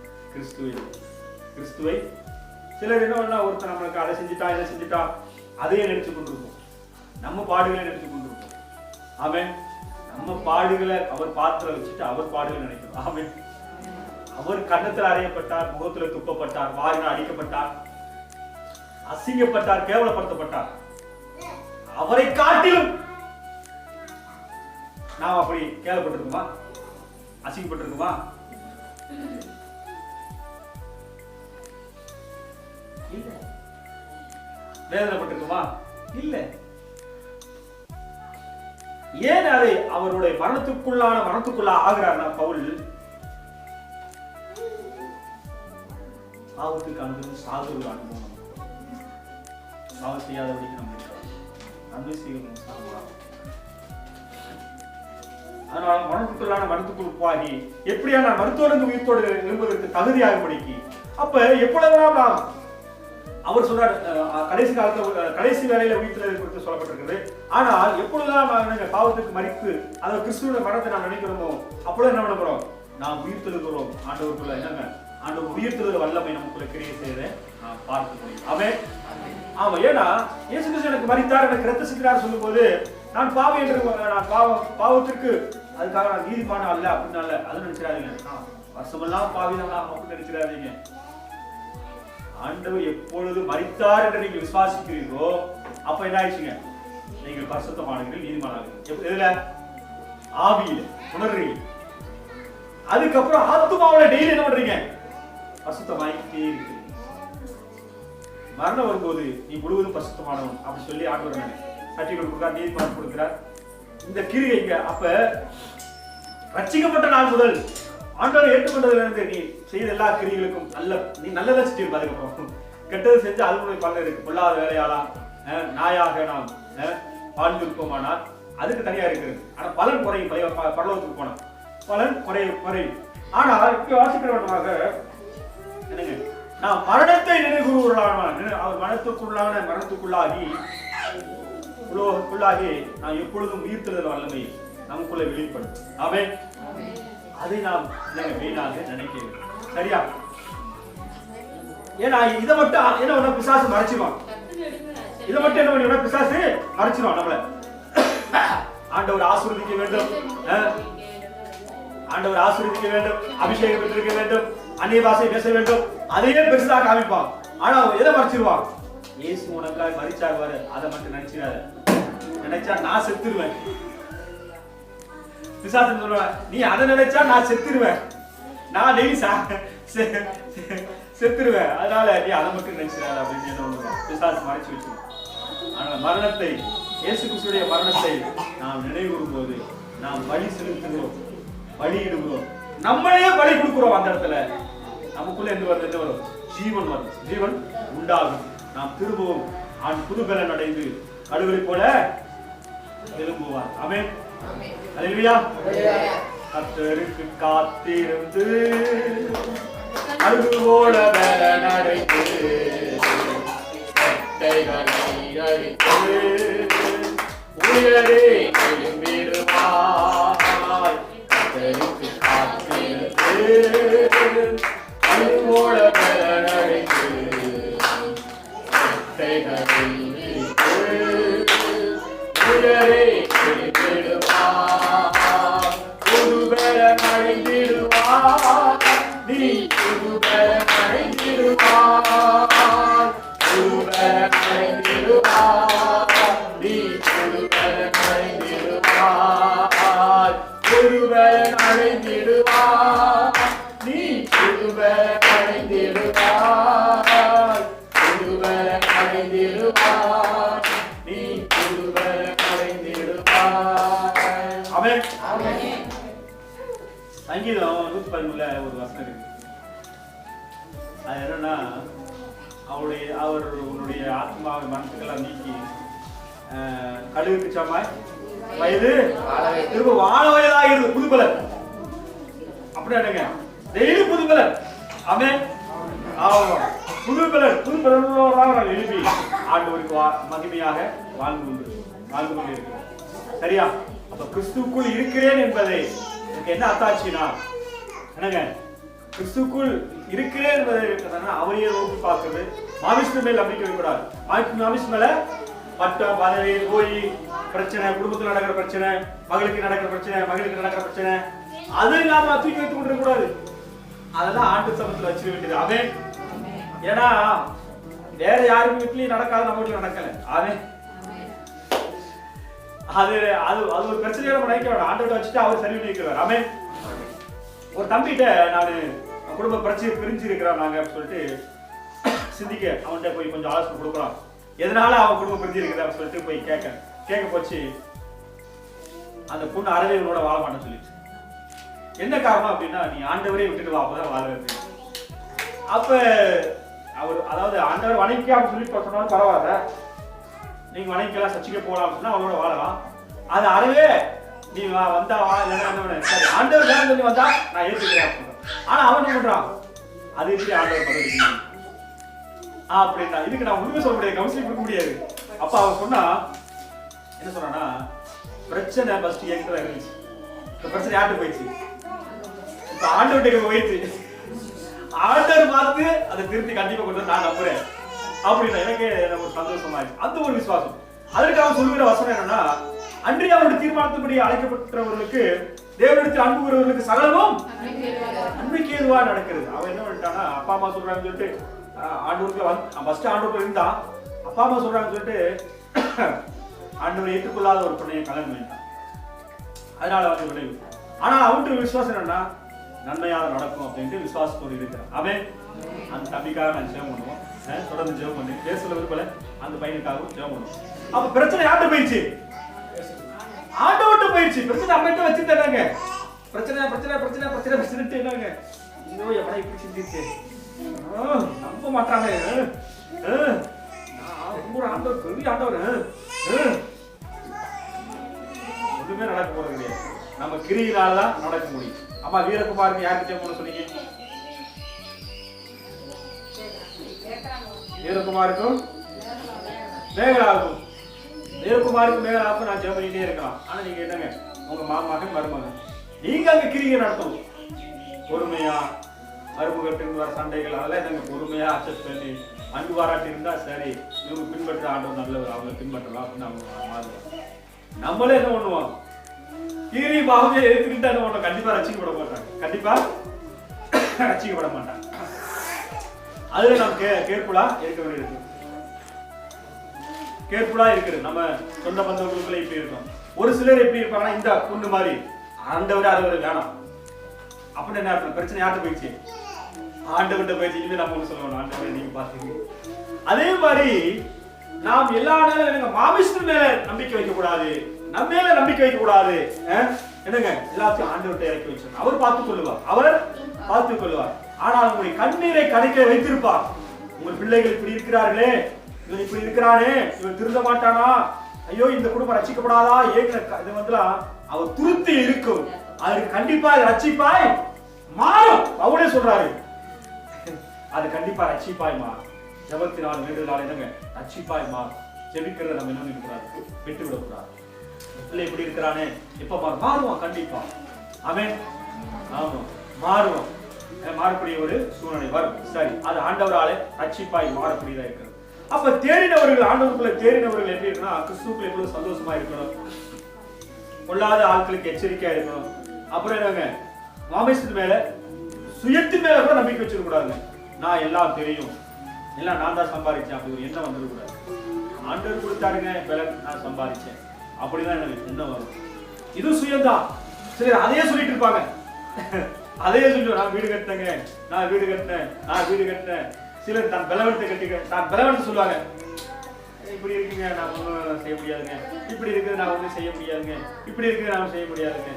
கிறிஸ்துவை. சிலர் என்ன பண்ணா, ஒருத்தர் நம்மளுக்கு அதை செஞ்சுட்டா, இதை செஞ்சுட்டா, அதையே நினைச்சு கொண்டிருப்போம், நம்ம பாடுகளை நினைச்சு கொண்டிருப்போம். ஆமென். நம்ம பாடுகளை அவர் பாத்திர வச்சுட்டு அவர் பாடுகளை நினைக்கிறோம். ஆமென். அவர் கன்னத்தில் அறையப்பட்டார், முகத்துல துப்பப்பட்டார், வாரினால் அடிக்கப்பட்டார், அசிங்கப்பட்டார், கேவலப்படுத்தப்பட்டார். அவரை காட்டிலும் நாம் அப்படி கேவலப்பட்டிருக்குமா, அசிங்கப்பட்டிருக்குமா? இல்ல. வேதனைப்பட்டிருக்குமா? இல்ல. ஏன் அதை அவருடைய மரணத்துக்குள்ள ஆகிறார்னா, பவுல் பாவத்துக்கு அனுபவம், சாகுறதுக்கு அனுபவம், பாவம் செய்யாதபடிக்கு நம்ம நன்மை செய்யணும். அதனால மரணத்துக்குள்ளாக போகி எப்படியான மருத்துவருந்து உயிர்த்தோடு எழும்பதற்கு தகுதியாகும்படிக்கு அப்ப எப்பொழுதெல்லாம் நாம் அவர் சொன்னார் கடைசி காலத்துல கடைசி வேலையில உயிர்த்தெழுதலை குறித்து சொல்லப்பட்டிருக்கிறது. ஆனால் எப்பொழுதெல்லாம் நாங்கள் பாவத்துக்கு மரித்து அதாவது கிறிஸ்துவோட மரணத்தை நாம் நினைக்கிறோமோ அப்பொழுது என்ன பண்ண போறோம்? நாம் உயிர்த்தெழுகிறோம். ஆண்டவருக்குள்ள என்னங்க ஆண்டவர் உயிர்த்தெழுதல் வல்லமை நமக்குள்ள கிரியை செய்யறதை நாம் பார்க்க முடியும். அவன் ஆமா, ஏன்னா இயேசு கிறிஸ்து எனக்கு மரித்தார், எனக்கு ரத்த சிந்தினார் சொல்லும் போது நான் பாவி என்று நான் பாவத்திற்கு அதுக்காக நான் நீதிமான அல்ல அப்படின்னு அல்ல அது நினைச்சிடாதீங்க. வருஷமெல்லாம் பாவிதான் அப்படின்னு நினைச்சிடாதீங்க. ஆண்டவர் எப்பொழுது மரித்தார் என்று நீங்கள் விசுவாசிக்கிறீர்களோ அப்ப என்ன ஆயிடுச்சுங்க? நீங்கள் பரிசுத்தமானீர்கள், நீதிமானானீர்கள். எதுல? ஆவியில உணர்றீங்க. அதுக்கப்புறம் ஆத்துமாவுல டெய்லி என்ன பண்றீங்க? பரிசுத்தமாயிட்டே இருக்கிறீங்க. மரணம் வரும்போது நீ முழுவதும் பரிசுத்தமானவன் அப்படி சொல்லி ஆண்டவர் சர்டிபிகேட் கொடுக்கிறார், நீதிமான் கொடுக்கிறார். இந்த கிரியைங்க அப்ப ரட்சிக்கப்பட்ட நாள் முதல் ஆண்டவரை ஏற்றுக்கொண்டதுல இருந்து நீ செய்த எல்லா கிரியைகளுக்கும் நீ நல்லதா செஞ்சிருப்ப. அதுக்கப்புறம் கெட்டது செஞ்சு அதனுடைய பலன் இருக்கு. பொல்லாத வேலையாளா நாயாக நாம் வாழ்ந்திருப்போமானால் அதுக்கு தனியா இருக்கிறது. ஆனா பலன் குறையும். பரலோகத்துக்கு போனா பலன் குறையும். ஆனால் இப்ப வாசிக்கிறவனாக என்னங்க நான் மரணத்தை நினைவுகூறுவர்களான அவர் மரணத்துக்குள்ளாகி நான் எப்பொழுதும் உயிர்த்தெழுதல் வல்லமை நமக்குள்ள வெளிப்படும். ஆமென். அதை நாம் வீணாக நினைக்கிறோம். சரியா? ஏன்னா இதை மட்டும் என்ன பிசாசு மறைச்சிருவான். இதை மட்டும் என்ன பண்ணி பிசாசு மறைச்சிருவான் நம்மள. ஆண்டவர் ஆசீர்வதிக்க வேண்டும், ஆண்டவர் ஆசீர்வதிக்க வேண்டும், அபிஷேகம் பெற்றிருக்க வேண்டும், அந்நிய பாஷை பேச வேண்டும், அதையே பெருசாக காமிப்பான். ஆனா எதை மறைச்சிருவான்? இயேசு உனக்காக மரிச்சார் பாரு, அதை மட்டும் நினைச்சிடாத. நினைச்சா நான் செத்துருவேன். பிசாசு சொல்லுவேன், நீ அதை நினைச்சா நான் செத்துருவேன், நான் டெய்லி செத்துருவேன், அதனால நீ அதை மட்டும் நினைச்சிடாத அப்படின்னு என்ன பிசாசு மறைச்சு வச்சிருவான். ஆனா மரணத்தை, இயேசு கிறிஸ்துடைய மரணத்தை நாம் நினைவுறும் போது நாம் பலி செலுத்துகிறோம், பலியிடுகிறோம், நம்மளே பலி கொடுக்கிறோம். அந்த இடத்துல நமக்குள்ள என்ன வரும்? ஜீவன் வரும், ஜீவன் உண்டாகும். நாம் திரும்பவும் புதுபலன் அடைந்து கடுவரை போல எழும்புவார். ஆமென். அல்லேலூயா. கர்த்தருக்கு காத்திருந்து கடுகு போல பலன் அடைந்து கட்டைகளை அழித்து உயரே எழும்பிடுவார். கர்த்தருக்கு காத்திருந்து கடுகு போல பலன் அடைந்து கட்டைகளை உயரே எழும்பிடுவார். புதுபலன் அடைந்திடுவார். நீ புதுபலன் அடைந்திடுவார். புதுபலன் அடைந்திடுவார். நீ புதுபலன் அடைந்திடுவார். புதுபலன் அடைந்திடுவார். நீ புதுபலன் அடைந்திடுவார். புதுபலன் அடைந்திடுவார். நீ புதுபலன் அடைந்திடுவார். ஆமென். சங்கீதம் 113ல ஒரு வசனம் இருக்கு. அது என்னன்னா, அவர் உன்னுடைய ஆத்மாவை மனசுக்கெல்லாம் நீக்கி கழுகுக்கு சமாய் வயது திரும்ப வாழ வயதாக இருக்கு. புதுபலன் அப்படி என்னங்க, டெய்லி புதுபலன். ஆமென். புதுபலன் எழுப்பி ஆண்டவருக்கு மகிமையாக வாழ்ந்து கொண்டிருக்கிறோம். சரியா? அப்ப கிறிஸ்துக்குள் இருக்கிறேன் என்பதை என்ன அத்தாட்சினா என்னங்க, கிறிஸ்துக்குள் இருக்கிறேன் என்பதை அவரையே நோக்கி பார்க்கிறது. மாமிசத்து மேல் நம்பிக்கை வைக்கூடாது. மாமிசத்து மேல மற்ற பதவி போய் பிரச்சனை, குடும்பத்தில் நடக்கிற பிரச்சனை, மகளுக்கு நடக்கிற பிரச்சனை அதை நாம தூக்கி வைத்துக் கொண்டிருக்க கூடாது. அதெல்லாம் ஆண்டு சமத்துல வச்சிட வேண்டியது. ஆமென். ஏன்னா வேற யாரும் வீட்லயும் நடக்காது, நம்ம வீட்டுல நடக்கல. ஆமென். அது ஒரு பிரச்சனையை நம்ம நினைக்க வேண்டாம். ஆண்டவர்கிட்ட வச்சுட்டு அவர் சரி பண்ணி வைக்கிறார். ஆமென். ஒரு தம்பிகிட்ட நான் குடும்ப பிரச்சனை பிரிஞ்சு இருக்கிறான் நாங்க சொல்லிட்டு சிந்திக்க அவன்கிட்ட போய் கொஞ்சம் ஆலோசனை கொடுக்கலாம். எதனால அவன் குடும்பம் பிரிஞ்சு இருக்கிறான்னு சொல்லிட்டு போய் கேட்க போச்சு. அந்த பொண்ணு அறவே இவனோட வாழ மாட்டேன்னு சொல்லிடுச்சு. என்ன காரணம் அப்படின்னா, நீ ஆண்டவரே விட்டுட்டு வா, அப்பதான் வாழ வைப்பேன். அப்ப அவர் அதாவது ஆண்டவர் வணங்கிக்காம சொல்லி சொன்னாலும் பரவாயில்ல, நீங்க வணங்கிக்கலாம், சர்ச்சைக்கு போகலாம் சொன்னா அவளோட வாழலாம். அது அறவே நீ வந்தா வா, இல்லைன்னா சரி ஆண்டவர் வேணும் சொல்லி வந்தா நான் ஏற்றுக்கிறேன். ஆனா அவன் என்ன பண்றான், அது எப்படி ஆண்டவர் பதிலளிக்கணும் அப்படின்னா இதுக்கு நான் உண்மை சொல்ல முடியாது, கவுன்சிலிங் கொடுக்க முடியாது. அப்ப அவன் சொன்னா என்ன சொன்னா, பிரச்சனை ஃபர்ஸ்ட் என்கிட்ட இருந்துச்சு, இப்ப பிரச்சனை யார்கிட்ட போயிடுச்சு, இப்ப ஆண்டவர்கிட்ட போயிடுச்சு. ஆண்டவர் பார்த்து அதை திருத்தி கண்டிப்பா கொண்டு வந்து நான் நம்புறேன் அப்படின்னா எனக்கு ஒரு சந்தோஷமா இருக்கு. அந்த ஒரு விசுவாசம். அதற்கு அவன் சொல்லுகிற வசனம் என்னன்னா, அன்றி அவருடைய தீர்மானத்தின்படி அழைக்கப்பட்டவர்களுக்கு தேவனிடத்தில் அன்பு கூறுவர்களுக்கு சகலமும் அன்பிற்கு ஏதுவா நடக்கிறது. அவன் என்ன பண்ணிட்டானா, அப்பா அம்மா சொல்றாங்கன்னு சொல்லிட்டு ஆண்டவருக்கு ஃபர்ஸ்ட் ஆண்டவருக்கு இருந்தா, அப்பா அம்மா சொல்றாங்கன்னு சொல்லிட்டு ஆண்டவரை ஏற்றுக்கொள்ளாத ஒரு பெண்ணையை கல்யாணம் பண்ணிட்டான். அதனால வந்து விளைவு. ஆனா அவனுக்கு விசுவாசம் என்னன்னா, நன்மையாக நடக்கும் அப்படின்ட்டு விசுவாசத்தோடு இருக்கிறான். அவன் அந்த தம்பிக்காக நான் ஜெபம் பண்ணுவோம், தொடர்ந்து ஜெபம் பண்ணி பேசல விருப்பல அந்த பையனுக்காகவும் ஜெபம் பண்ணுவோம். அப்ப பிரச்சனை யார்கிட்ட போயிடுச்சு, ஆண்டவர்கிட்ட போயிடுச்சு. பிரச்சனை அம்மிட்ட வச்சு தராங்க, பிரச்சனை பிரச்சனை பிரச்சனை பிரச்சனை பிரச்சனை என்னங்க, ஐயோ எவனா இப்படி சிந்திச்சு நம்ப மாட்டாங்க, ஆண்டவர் பெரிய ஆண்டவர் ஒண்ணுமே நடக்க போறது கிடையாது. நம்ம கிரியினால்தான் நடக்க முடியும். அம்மா வீரகுமாருக்கு யாருக்கு ஜெபம் பண்ண சொன்னீங்க, வீரகுமாருக்கும் மேகலாவுக்கும், வீரகுமாருக்கும் மேகலாவுக்கும் நான் ஜெபம் பண்ணிட்டே இருக்கலாம். ஆனா நீங்க என்னங்க, உங்க மகன் மருமகன், நீங்க அங்க கிரியை நடத்தணும். பொறுமையா மருமகத்தின் வர சண்டைகள் அதெல்லாம் என்னங்க, பொறுமையா அட்ஜஸ்ட் பண்ணி அன்பு பாராட்டி இருந்தா சரி, இவங்க பின்பற்ற ஆண்டவர் நல்லவர், அவங்களை பின்பற்றலாம் அப்படின்னு அவங்க மாறுவாங்க. நம்மளே என்ன பண்ணுவோம், கீரி பாவமே எடுத்துக்கிட்டா என்ன பண்ணுவோம், கண்டிப்பா ரசிக்கப்பட மாட்டாங்க, கண்டிப்பா ரசிக்கப்பட மாட்டாங்க. அதுல நம்ம கேர்ஃபுல்லா இருக்க வேண்டியிருக்கு, கேர்ஃபுல்லா இருக்குது. நம்ம சொந்த பந்தங்களுக்குள்ள இப்படி இருக்கும். ஒரு சிலர் எப்படி இருப்பாங்கன்னா, இந்த பொண்ணு மாதிரி ஆண்டவரே ஆண்டவர் வேணாம் அப்படின்னு என்ன அர்த்தம், பிரச்சனை யார்கிட்ட போயிடுச்சு, ஆண்டவர்கிட்ட போயிடுச்சு. இனிமே நம்ம ஒண்ணு சொல்லணும், ஆண்டவரே நீங்க பாத்துங்க. அதே மாதிரி நாம் எல்லா நேரம் மாமிசத்தின் மேல நம்பிக்கை வைக்க கூடாது, நம்ம மேல நம்பிக்கை வைக்க கூடாது. என்னங்க, எல்லாத்தையும் ஆண்டவர்கிட்ட இறக்கி வச்சிருக்கோம், அவர் பார்த்துக் கொள்ளுவார், அவர் பார்த்துக் கொள்வார். ஆனால் உங்களுடைய கண்ணீரை கடைக்க வைத்திருப்பார். உங்கள் பிள்ளைகள் இப்படி இருக்கிறார்களே, இவன் இப்படி இருக்கிறானே, இவன் திருந்த மாட்டானா, ஐயோ இந்த குடும்பம் ரட்சிக்கப்படாதா, இது வந்துலாம் அவர் துருத்தி இருக்கும். அதுக்கு கண்டிப்பா ரட்சிப்பாய் மாறும். அவரே சொல்றாரு, அது கண்டிப்பா ரட்சிப்பாய் மாறும். ஜபத்தினால் வேண்டுதலால் என்னங்க, ரட்சிப்பாய் மாறும். ஜெபிக்கிறத நம்ம என்ன பண்ணக்கூடாது, விட்டு விடக்கூடாது. பிள்ளை எப்படி இருக்கிறானே, எப்ப மாறுவான் கண்டிப்பா. அவன் ஆமா மாறுவான், மாறக்கூடிய ஒரு சூழ்நிலை வரும். சரி, அது ஆண்டவராலே ரட்சிப்பாய் மாறக்கூடியதா இருக்கிறது. அப்ப தேறினவர்கள், ஆண்டவருக்குள்ள தேறினவர்கள் எப்படி இருக்கணும், கிறிஸ்துவுக்குள்ள எவ்வளவு சந்தோஷமா இருக்கணும், கொள்ளாத ஆட்களுக்கு எச்சரிக்கையா இருக்கணும். அப்புறம் என்னங்க, மாமிசத்து மேல சுயத்தின் மேல கூட நம்பிக்கை வச்சிருக்க கூடாதுங்க. நான் எல்லாம் தெரியும், எல்லாம் நான் தான் சம்பாதிச்சேன் அப்படி ஒரு எண்ணம் வந்துடக்கூடாது. ஆண்டவர் கொடுத்தாருங்க பலன், நான் சம்பாதிச்சேன் அப்படிதான் எனக்கு எண்ணம் வரும். இது சுயம்தான். சரி, அதையே சொல்லிட்டு இருப்பாங்க, அதையே சொல்லுவோம், நான் வீடு கட்டினேங்க, நான் வீடு கட்டினேன், நான் வீடு கட்டினேன். சிலர் தான் பலவனத்தை கட்டிக்க, தான் பலவனத்தை சொல்லுவாங்க, இப்படி இருக்குங்க நான் ஒன்றும் செய்ய முடியாதுங்க, இப்படி இருக்குது நான் ஒன்றும் செய்ய முடியாதுங்க, இப்படி இருக்குது நான் செய்ய முடியாதுங்க.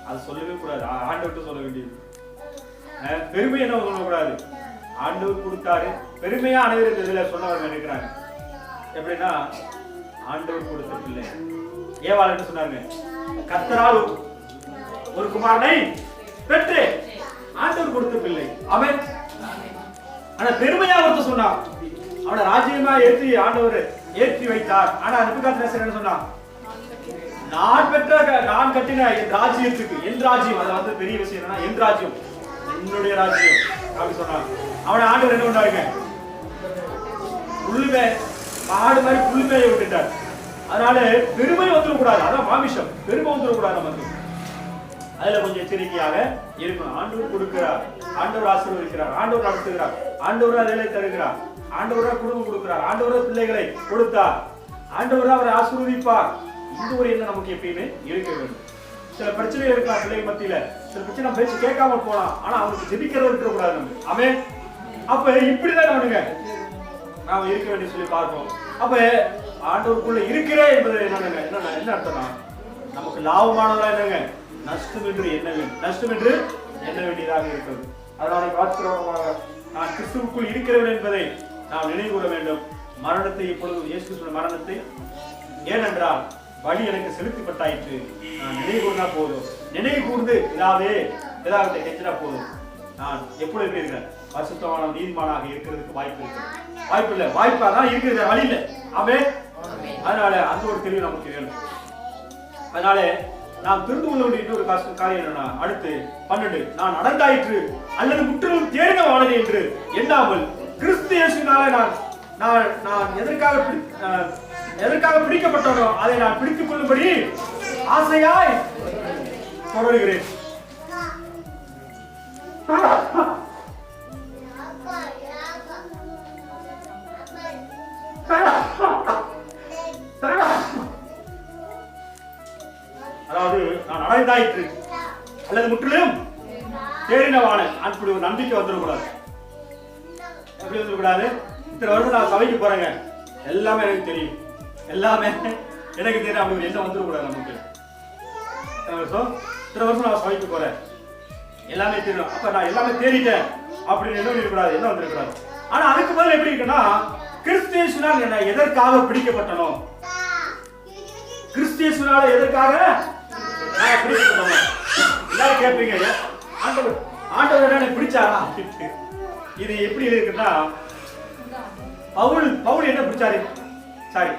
அது சொல்லவே கூடாது, ஆண்டவர்கிட்ட சொல்ல வேண்டியது. பெருமை என்ன சொல்லக்கூடாது, ஆண்டவர் கொடுத்தாரு. பெருமையா அனைவருக்கு இதுல சொன்னவங்க நினைக்கிறாங்க. எப்படின்னா, ஆண்டவர் கொடுத்த பிள்ளை. ஏவாள் என்ன சொன்னாங்க, கர்த்தரால் ஒரு குமாரனை பெற்று, ஆண்டவர் கொடுத்த பிள்ளை அவன். ஆனா பெருமையா ஒருத்தர் சொன்னான், அவனை ராஜ்யமா ஏற்றி ஆண்டவர் ஏற்றி வைத்தார். ஆனா நெபுகாத்நேசர் என்ன சொன்னான், நான் பெற்ற நான் கட்டின என் ராஜ்யத்துக்கு, என் ராஜ்யம், அது வந்து பெரிய விஷயம் என்னன்னா, என் ராஜ்யம் என்னுடைய ராஜ்யம் அப்படி சொன்னான். அவனை ஆண்டவர் என்ன பண்ணாருங்க, புல்லுமே மாடு மாதிரி புல்லுமையை விட்டுட்டார். அதனால பெருமை வந்துடக்கூடாது, அதான் மாமிசம், பெருமை வந்துடக்கூடாது. நமக்கு அதுல கொஞ்சம் எச்சரிக்கையாக இருக்கணும். ஆண்டவர் கொடுக்கிறார், ஆண்டவர் ஆசீர்வதிக்கிறார், ஆண்டவர் நடத்துகிறார், ஆண்டவர் அதிலே தருகிறார், ஆண்டவரா குடும்பம் கொடுக்கிறார், ஆண்டவரா பிள்ளைகளை கொடுத்தார், ஆண்டவரா அவரை ஆசீர்வதிப்பார். இந்த ஒரு எண்ணம் நமக்கு எப்பயுமே இருக்க வேண்டும். சில பிரச்சனைகள் இருக்கலாம் பிள்ளைகள் மத்தியில, சில பிரச்சனை நம்ம பேச்சு கேட்காம போலாம், ஆனா அவனுக்கு ஜெபிக்கிறத இருக்கக்கூடாது நம்ம. ஆமென். அப்ப இப்படிதான் நாம இருக்க வேண்டிய சொல்லி பார்ப்போம். அப்ப ஆண்டவருக்குள்ள இருக்கிறே என்பது என்னங்க, என்ன அர்த்தம்னா, நமக்கு லாபமானதா என்னங்க, நஷ்டம் என்று எண்ண வேண்டும், நஷ்டம் என்று எண்ண வேண்டியதாக இருக்கிறது. அதனால பார்க்கிறோமாக நான் கிறிஸ்துவுக்குள் இருக்கிறவன் என்பதை நாம் நினைவு கூற வேண்டும். மரணத்தை இப்பொழுது இயேசு கிறிஸ்துவின் மரணத்தை, ஏனென்றால் வழி எனக்கு செலுத்தப்பட்டாயிற்று, நான் நினைவு கூர்ந்தா போதும், நினைவு கூர்ந்து இதாவே ஏதாவது கெஞ்சினா போதும், நான் எப்பொழுது எப்படி இருக்கிறேன்? பரிசுத்தமான நீதிமானாக இருக்கிறதுக்கு வாய்ப்பு இருக்கு. வாய்ப்பு இல்லை, வாய்ப்பா தான் இருக்குது, வழி இல்லை. ஆமென். அதனால அந்த ஒரு தெளிவு நமக்கு வேணும். அதனால நாம் தெரிந்து கொள்ள வேண்டிய இன்னொரு காரியம் என்னன்னா, அடுத்து 12, நான் அடங்காயிற்று அல்லது முற்றிலும் தேறினவானது என்று எண்ணாமல் கிறிஸ்து இயேசுவினாலே நான் எதற்காக பிடிக்கப்பட்டனோ அதை நான் பிடித்துக் கொள்ளும்படி ஆசையாய் தொடர்கிறேன். அதாவது நான் அடைந்தாயிற்று அல்லது முற்றிலும் தேறினவான அப்படி ஒரு நம்பிக்கை வந்துடக்கூடாது. எப்படி வந்துடக்கூடாது? இத்தனை வருஷம் நான் சபைக்கு போறேங்க, எல்லாமே எனக்கு தெரியும், எல்லாமே எனக்கு தெரியும், அப்படி ஒரு எண்ணம் வந்துடக்கூடாது நமக்கு. இத்தனை வருஷம் நான் சபைக்கு போறேன், எல்லாமே தெரியும், அப்ப நான் எல்லாமே தேடிட்டேன் அப்படின்னு என்ன இருக்கக்கூடாது, என்ன வந்துடக்கூடாது. ஆனா அதுக்கு பதில் எப்படி இருக்குன்னா, கிறிஸ்து இயேசுவினால் என்ன எதற்காக பிடிக்கப்பட்டனோ, கிறிஸ்து இயேசுவினால எதற்காக நான் பிடிக்கப்பட்டனோ. எல்லாரும் கேட்பீங்க, ஆண்டவர் எனக்கு பிடிச்சாரா? இது எப்படி இருக்குன்னா, பவுல் என்ன பிடிச்சாரு? சாரி,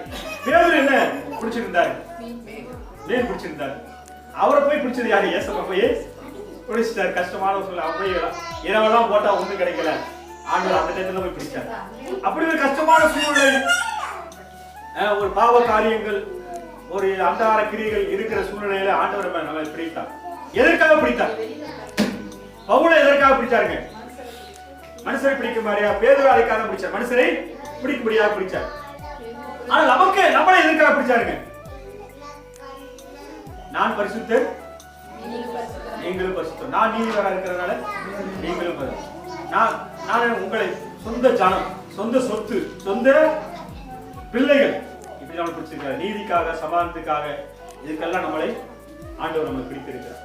பேதுரு என்ன பிடிச்சிருந்தாரு? மீன் பிடிச்சிருந்தாரு. அவரை போய் பிடிச்சது யாரு? இயேசுவை போய் பிடிச்சிட்டாரு. கஷ்டமான சூழ்நிலை, போய் இரவெல்லாம் போட்டா ஒண்ணும் கிடைக்கல, ஆண்டவர் அந்த நேரத்துல போய் பிடிச்சாரு. அப்படி ஒரு கஷ்டமான சூழ்நிலை, ஒரு பாவ காரியங்கள், ஒரு அந்தகார கிரியைகள் இருக்கிற சூழ்நிலையில ஆண்டவர் நம்ம பிடித்தார். எதற்காக பிடித்தார்? பவுலை எதற்காக பிடிச்சாருங்க? மனுஷரை பிடிக்க மாதிரியா? பேதுரு அதுக்காக பிடிச்சார், மனுஷரை பிடிக்கும்படியாக பிடிச்சார். ஆனா நமக்கு நம்மளை எதற்காக பிடிச்சாருங்க? நான் பரிசுத்தர், நீங்களும் பரிசுத்தர். நான் நீதிமானா இருக்கிறதுனால நீங்களும் பரிசுத்தர். நான் உங்களை சொந்த ஜனம், சொந்த சொத்து, சொந்த பிள்ளைகள், இப்படி நம்ம பிடிச்சிருக்காரு. நீதிக்காக, சமாதானத்துக்காக, இதுக்கெல்லாம் நம்மளை ஆண்டவர் நம்மளை பிடித்திருக்கிறார்.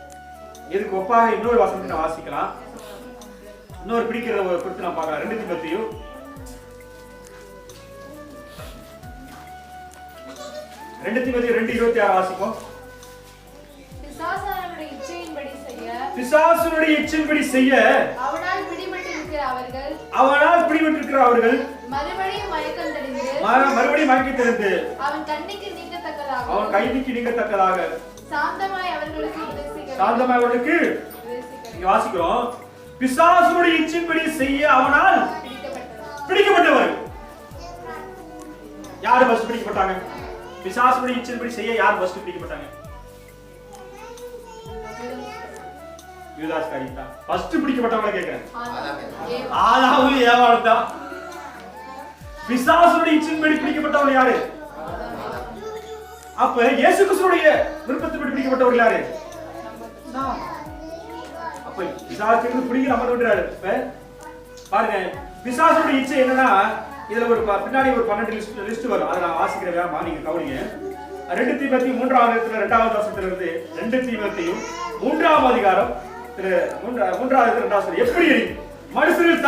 இதுக்கு ஒப்பாக இன்னொரு வசனத்தை நான் வாசிக்கலாம். இன்னொரு பிடிக்கிறத ஒரு குறித்து நான் பார்க்கலாம். 2 தீமோத்தேயு 2:26 வாசிப்போம். பிசாசுடைய இச்சையின்படி செய்ய அவனால் பிடிபட்டிருக்கிற அவர்கள் மறுபடியும் மயக்கம் தெளிந்து அவன் கண்ணிக்கு நீங்கத்தக்கதாக சாந்தமாய் அவர்களுக்கு வாசிக்கிறோம். பிசாசுடைய இச்சையின்படி செய்ய அவனால் பிடிக்கப்பட்டவர். யாரு ஃபர்ஸ்ட் பிடிக்கப்பட்டாங்க? பிசாசுடைய இச்சையின்படி செய்ய யார் ஃபர்ஸ்ட் பிடிக்கப்பட்டாங்க? யூதாஸ் காரியத்தா ஃபர்ஸ்ட் பிடிக்கப்பட்டவங்க கேக்குறேன். ஆதாமும் ஏவாளும் தான். பிசாசுடைய இச்சையின்படி பிடிக்கப்பட்டவங்க யாரு? அப்ப இயேசு கிறிஸ்துவுடைய விருப்பத்தின்படி பிடிக்கப்பட்டவர்கள் யாரு? அப்ப பிசாசுக்கு பிடிக்க நம்ம விட்டுறாரு. பாருங்க, பிசாசுடைய இச்சை என்னன்னா, இதுல ஒரு பின்னாடி ஒரு 12 லிஸ்ட் வரும். அதை நான் வாசிக்கிற வேகமா நீங்க கவனிங்க. 2 தீமோத்தேயு 3ஆம் அதிகாரத்துல 2வது வசனத்துல இருந்து 2 தீமோத்தேயு 3ஆம் அதிகாரம் 3வது 2வது எப்படி மனுஷர்கள்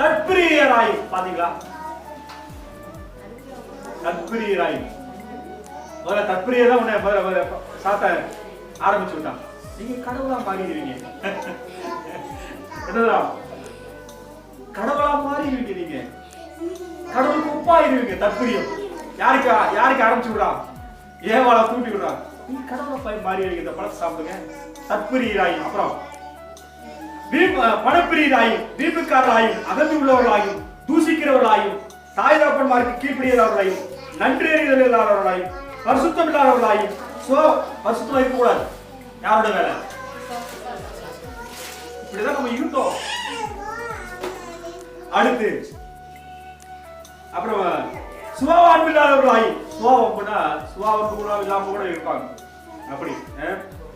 தற்பிரியராய் பாத்தீங்களா? தற்பிரியராய் முதல்ல தற்பிரியர் தான் உன்னை சாத்த ஆரம்பிச்சு விட்டான். நீங்க கடவுளா மாறிடுவீங்க. என்னதான் கடவுளா மாறிடுவீங்க, நீங்க கடவுளுக்கு ஒப்பாயிருவீங்க. தற்பிரியம் யாருக்கு ஆரம்பிச்சு விடா? ஏவாளா தூண்டி விடுறா. நீ கடவுளா போய் மாறிடுவீங்க. இந்த பழத்தை சாப்பிடுங்க. தற்பிரியராயும், அப்புறம் பணப்பிரியராயும், வீம்புக்காரராயும், அகந்தி உள்ளவர்களாயும், தூசிக்கிறவர்களாயும், தாய் தகப்பன்மாருக்கு கீழ்ப்படியாதவர்களாயும், நன்றி அறிதல் இல்லாதவர்களாயும், பரிசுத்தம் இல்லாதவர்களாயும். பரிசுத்தம் இருக்கக்கூடாது. யாரோட வேலை? இப்படிதான் நம்ம இருந்தோம். அடுத்து அப்புறம் சுபாவம் இல்லாதவர்களாயும், சுபாவம் இல்லாம கூட இருப்பாங்க. அப்படி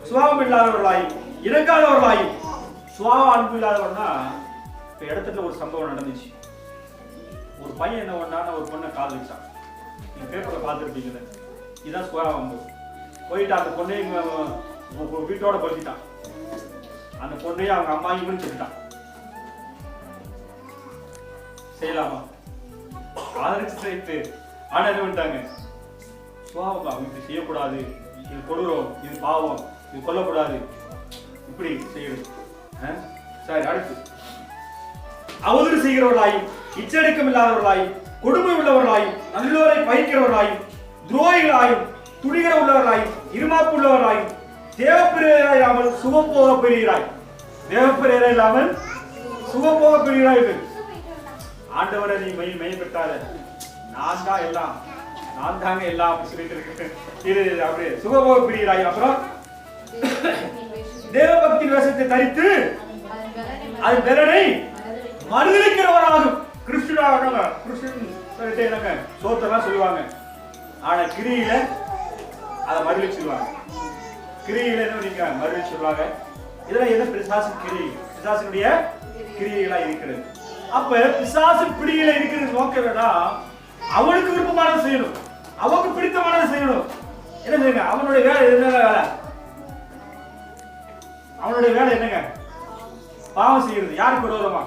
சுபாவம் இல்லாதவர்களாயும், இறங்காதவர்களாயும். சுபாவம் அன்பு இல்லாதவர்னா, இப்ப இடத்துல ஒரு சம்பவம் நடந்துச்சு. ஒரு பையன் என்ன பண்ணான்னு ஒரு பொண்ணை கால் வச்சான். நீங்க பேப்பர்ல பார்த்துருப்பீங்க. இதுதான் சுபாவம் அன்பு. போயிட்டு அந்த பொண்ணையும் வீட்டோட படுத்திட்டான். அந்த பொண்ணையும் அவங்க அம்மாயும் சொல்லிட்டான். செய்யலாமா? ஆதரிச்சு ஆனா என்ன பண்ணிட்டாங்க? சுபாவம் இப்படி செய்யக்கூடாது, இது கொடூரம், இது பாவம், இது கொல்லக்கூடாது, இப்படி செய்யணும். சரி, அடுத்து அவதூறு செய்கிறவர்களாயும் இச்சடக்கம் இல்லாதவர்களாயும் கொடுமை உள்ளவர்களாயும் நல்லோரை பயிக்கிறவர்களாயும் துரோகிகளாயும் துணிகர உள்ளவர்களாயும் இருமாப்பு உள்ளவர்களாயும் தேவப்பிரியராய் இல்லாமல் சுகம் போக பெறுகிறாய். தேவப்பிரியராய் இல்லாமல் சுகம் போக பெறுகிறாய். ஆண்டவரை நீ மையப்பட்டாத நான் தான் எல்லாம், நான் தாங்க எல்லாம் சொல்லிட்டு இருக்கேன். இது அப்படியே சுகபோக பிரிகிறாய். அப்புறம் தேவபக்தி வேஷத்தை தரித்து அது பெறனை மறுதளிக்கிறவராகும். கிறிஸ்துவ கிறிஸ்டின் சொல்லிட்டு என்னங்க சோத்தெல்லாம் சொல்லுவாங்க, ஆனா கிரியில அதை மறுதளிச்சுடுவாங்க. கிரியில என்ன நீங்க மறுதளிச்சுடுவாங்க. இதெல்லாம் என்ன பிசாசு கிரி, பிசாசுடைய கிரியைகளா இருக்கிறது. அப்ப பிசாசு பிடியில இருக்கிறது நோக்க வேண்டாம், அவனுக்கு விருப்பமானதை செய்யணும், அவனுக்கு பிடித்தமானதை செய்யணும். என்ன செய்யுங்க, அவனுடைய வேலை என்ன வேலை? அவனுடைய வேலை என்னங்க? பாவம் செய்யறது. யாருக்கு விரோதமா?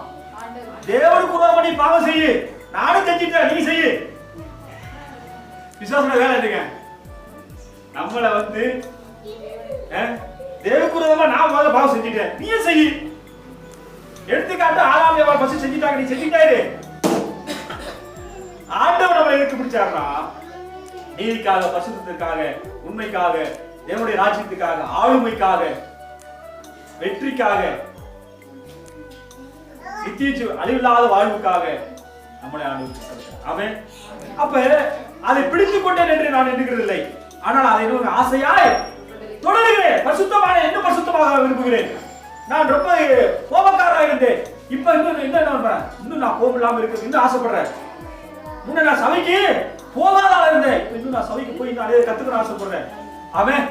தேவனுக்கு விரோதமா நீ பாவம் செய்யு, நானும் செஞ்சுட்டேன் நீ செய்யு. பிசாசுடைய வேலை என்னங்க? நம்மள தேவனுக்கு விரோதமா நான் முதல்ல பாவம் செஞ்சுட்டேன் நீயே செய்யு. எடுத்துக்காட்டு ஆறாம் வியாபாரம் பசி செஞ்சுட்டாங்க, நீ செஞ்சுட்டாரு. ஆண்டவர் நம்மளை எதுக்கு பிடிச்சாருன்னா நீதிக்காக, பரிசுத்தத்திற்காக, உண்மைக்காக, தேவனுடைய ராஜ்யத்துக்காக, ஆளுமைக்காக, வெற்றிக்காக, நித்திய அழிவில்லாத வாழ்வுக்காக நம்மளை ஆண்டவர். ஆமென். அப்ப அதை பிடித்துக் கொண்டேன் என்று நான் எண்ணுகிறதில்லை, ஆனால் அதை இன்னும் ஆசையாய் தொடருகிறேன். பரிசுத்தமான இன்னும் பரிசுத்தமாக விரும்புகிறேன். நான் ரொம்ப கோபக்காரராக இருந்தேன், இப்ப இன்னும் என்ன பண்றேன், இன்னும் நான் கோபம் இல்லாம இருக்கு, இன்னும் ஆசைப்படுறேன். முன்ன நான் சபைக்கு போகாத இருந்தேன், இன்னும் நான் சபைக்கு போய் நான் அதே கத்துக்கணும் ஆசைப்படுறேன். அவன்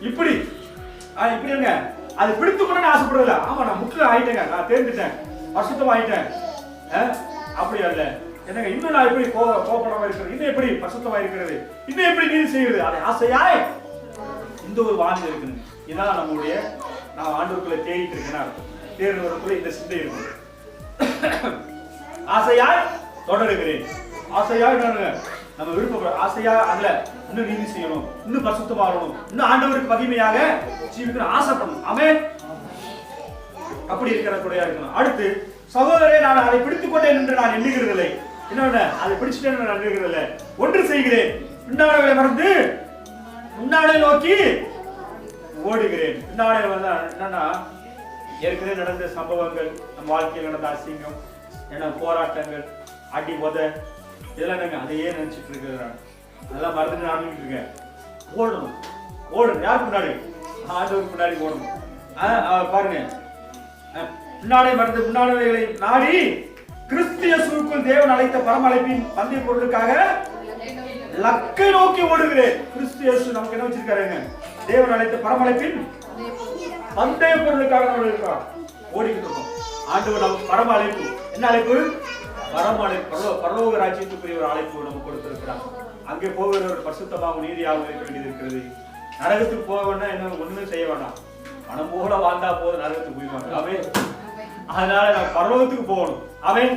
இப்படி இப்படி இருங்க, அது பிடித்து கொண்டு ஆசைப்படுறதில்ல. ஆமா நான் முக்கியம் ஆயிட்டேங்க, நான் தேர்ந்துட்டேன், பரிசுத்தம் ஆயிட்டேன். அப்படி அல்ல என்னங்க, இன்னும் நான் எப்படி கோபப்படாம இருக்கிறது, இன்னும் எப்படி பரிசுத்தமா இருக்கிறது, இன்னும் எப்படி நீதி செய்கிறது, அதை ஆசையாய் இந்த ஒரு வாஞ்சை இருக்குங்க. இதான் நம்மளுடைய நான் ஆண்டவருக்குள்ள தேடிட்டு இருக்கேன்னா தேர்ந்தவருக்குள்ள இந்த சிந்தை இருக்கு. ஆசையாய் தொடருகிறேன், ஆசையாய் நம்ம விருப்பப்படுற ஆசையா அதுல இன்னும் நீதி செய்யணும், இன்னும் பரிசுத்தமாகணும், இன்னும் ஆண்டவருக்கு மகிமையாக ஜீவிக்கணும் ஆசைப்படணும். ஆமென். அப்படி இருக்கிற கூடயா இருக்கணும். அடுத்து சகோதரரே, நான் அதை பிடித்துக் கொண்டேன் என்று நான் எண்ணுகிறதில்லை. என்ன அதை பிடிச்சிட்டேன் நான் எண்ணுகிறதில்லை. ஒன்று செய்கிறேன், பின்னாடை மறந்து முன்னாடை நோக்கி ஓடுகிறேன். பின்னாடை என்னன்னா ஏற்கனவே நடந்த சம்பவங்கள், நம்ம வாழ்க்கையில் நடந்த அசிங்கம், என்ன போராட்டங்கள், அடி உத, இதெல்லாம் நாங்க அதையே நினைச்சிட்டு இருக்கிறேன். அதெல்லாம் மறந்து நான் இருக்கேன். ஓடணும், ஓடணும். யாருக்கு முன்னாடி? ஆண்டவருக்கு முன்னாடி ஓடணும். பாருங்க, முன்னாடி மறந்து முன்னாடிகளை நாடி கிறிஸ்து இயேசுவுக்குள் தேவன் அழைத்த பரம அழைப்பின் பந்தய பொருளுக்காக லக்கை நோக்கி ஓடுகிறேன். கிறிஸ்து இயேசு நமக்கு என்ன வச்சிருக்காருங்க? தேவன் அழைத்த பரம அழைப்பின் பந்தய பொருளுக்காக நம்ம இருக்கிறோம், ஓடிக்கிட்டு இருக்கோம். ஆண்டவர் நமக்கு பரம அழைப்பு. என்ன அழைப்பு? பரம அழைப்பு, பரலோக ராஜ்யத்துக்குரிய ஒரு அழைப்பு நமக்கு கொடுத்திருக்கிறார். அங்கே போகிற ஒரு பரிசுத்தமாக நீதியாக இருக்க வேண்டியது இருக்கிறது. நரகத்துக்கு போக வேண்டாம், என்ன ஒண்ணுமே செய்ய வேண்டாம், மனம் போல வாழ்ந்தா போது நரகத்துக்கு போயிடுவாங்க. அவன் அதனால நான் பரலோகத்துக்கு போகணும். அவன்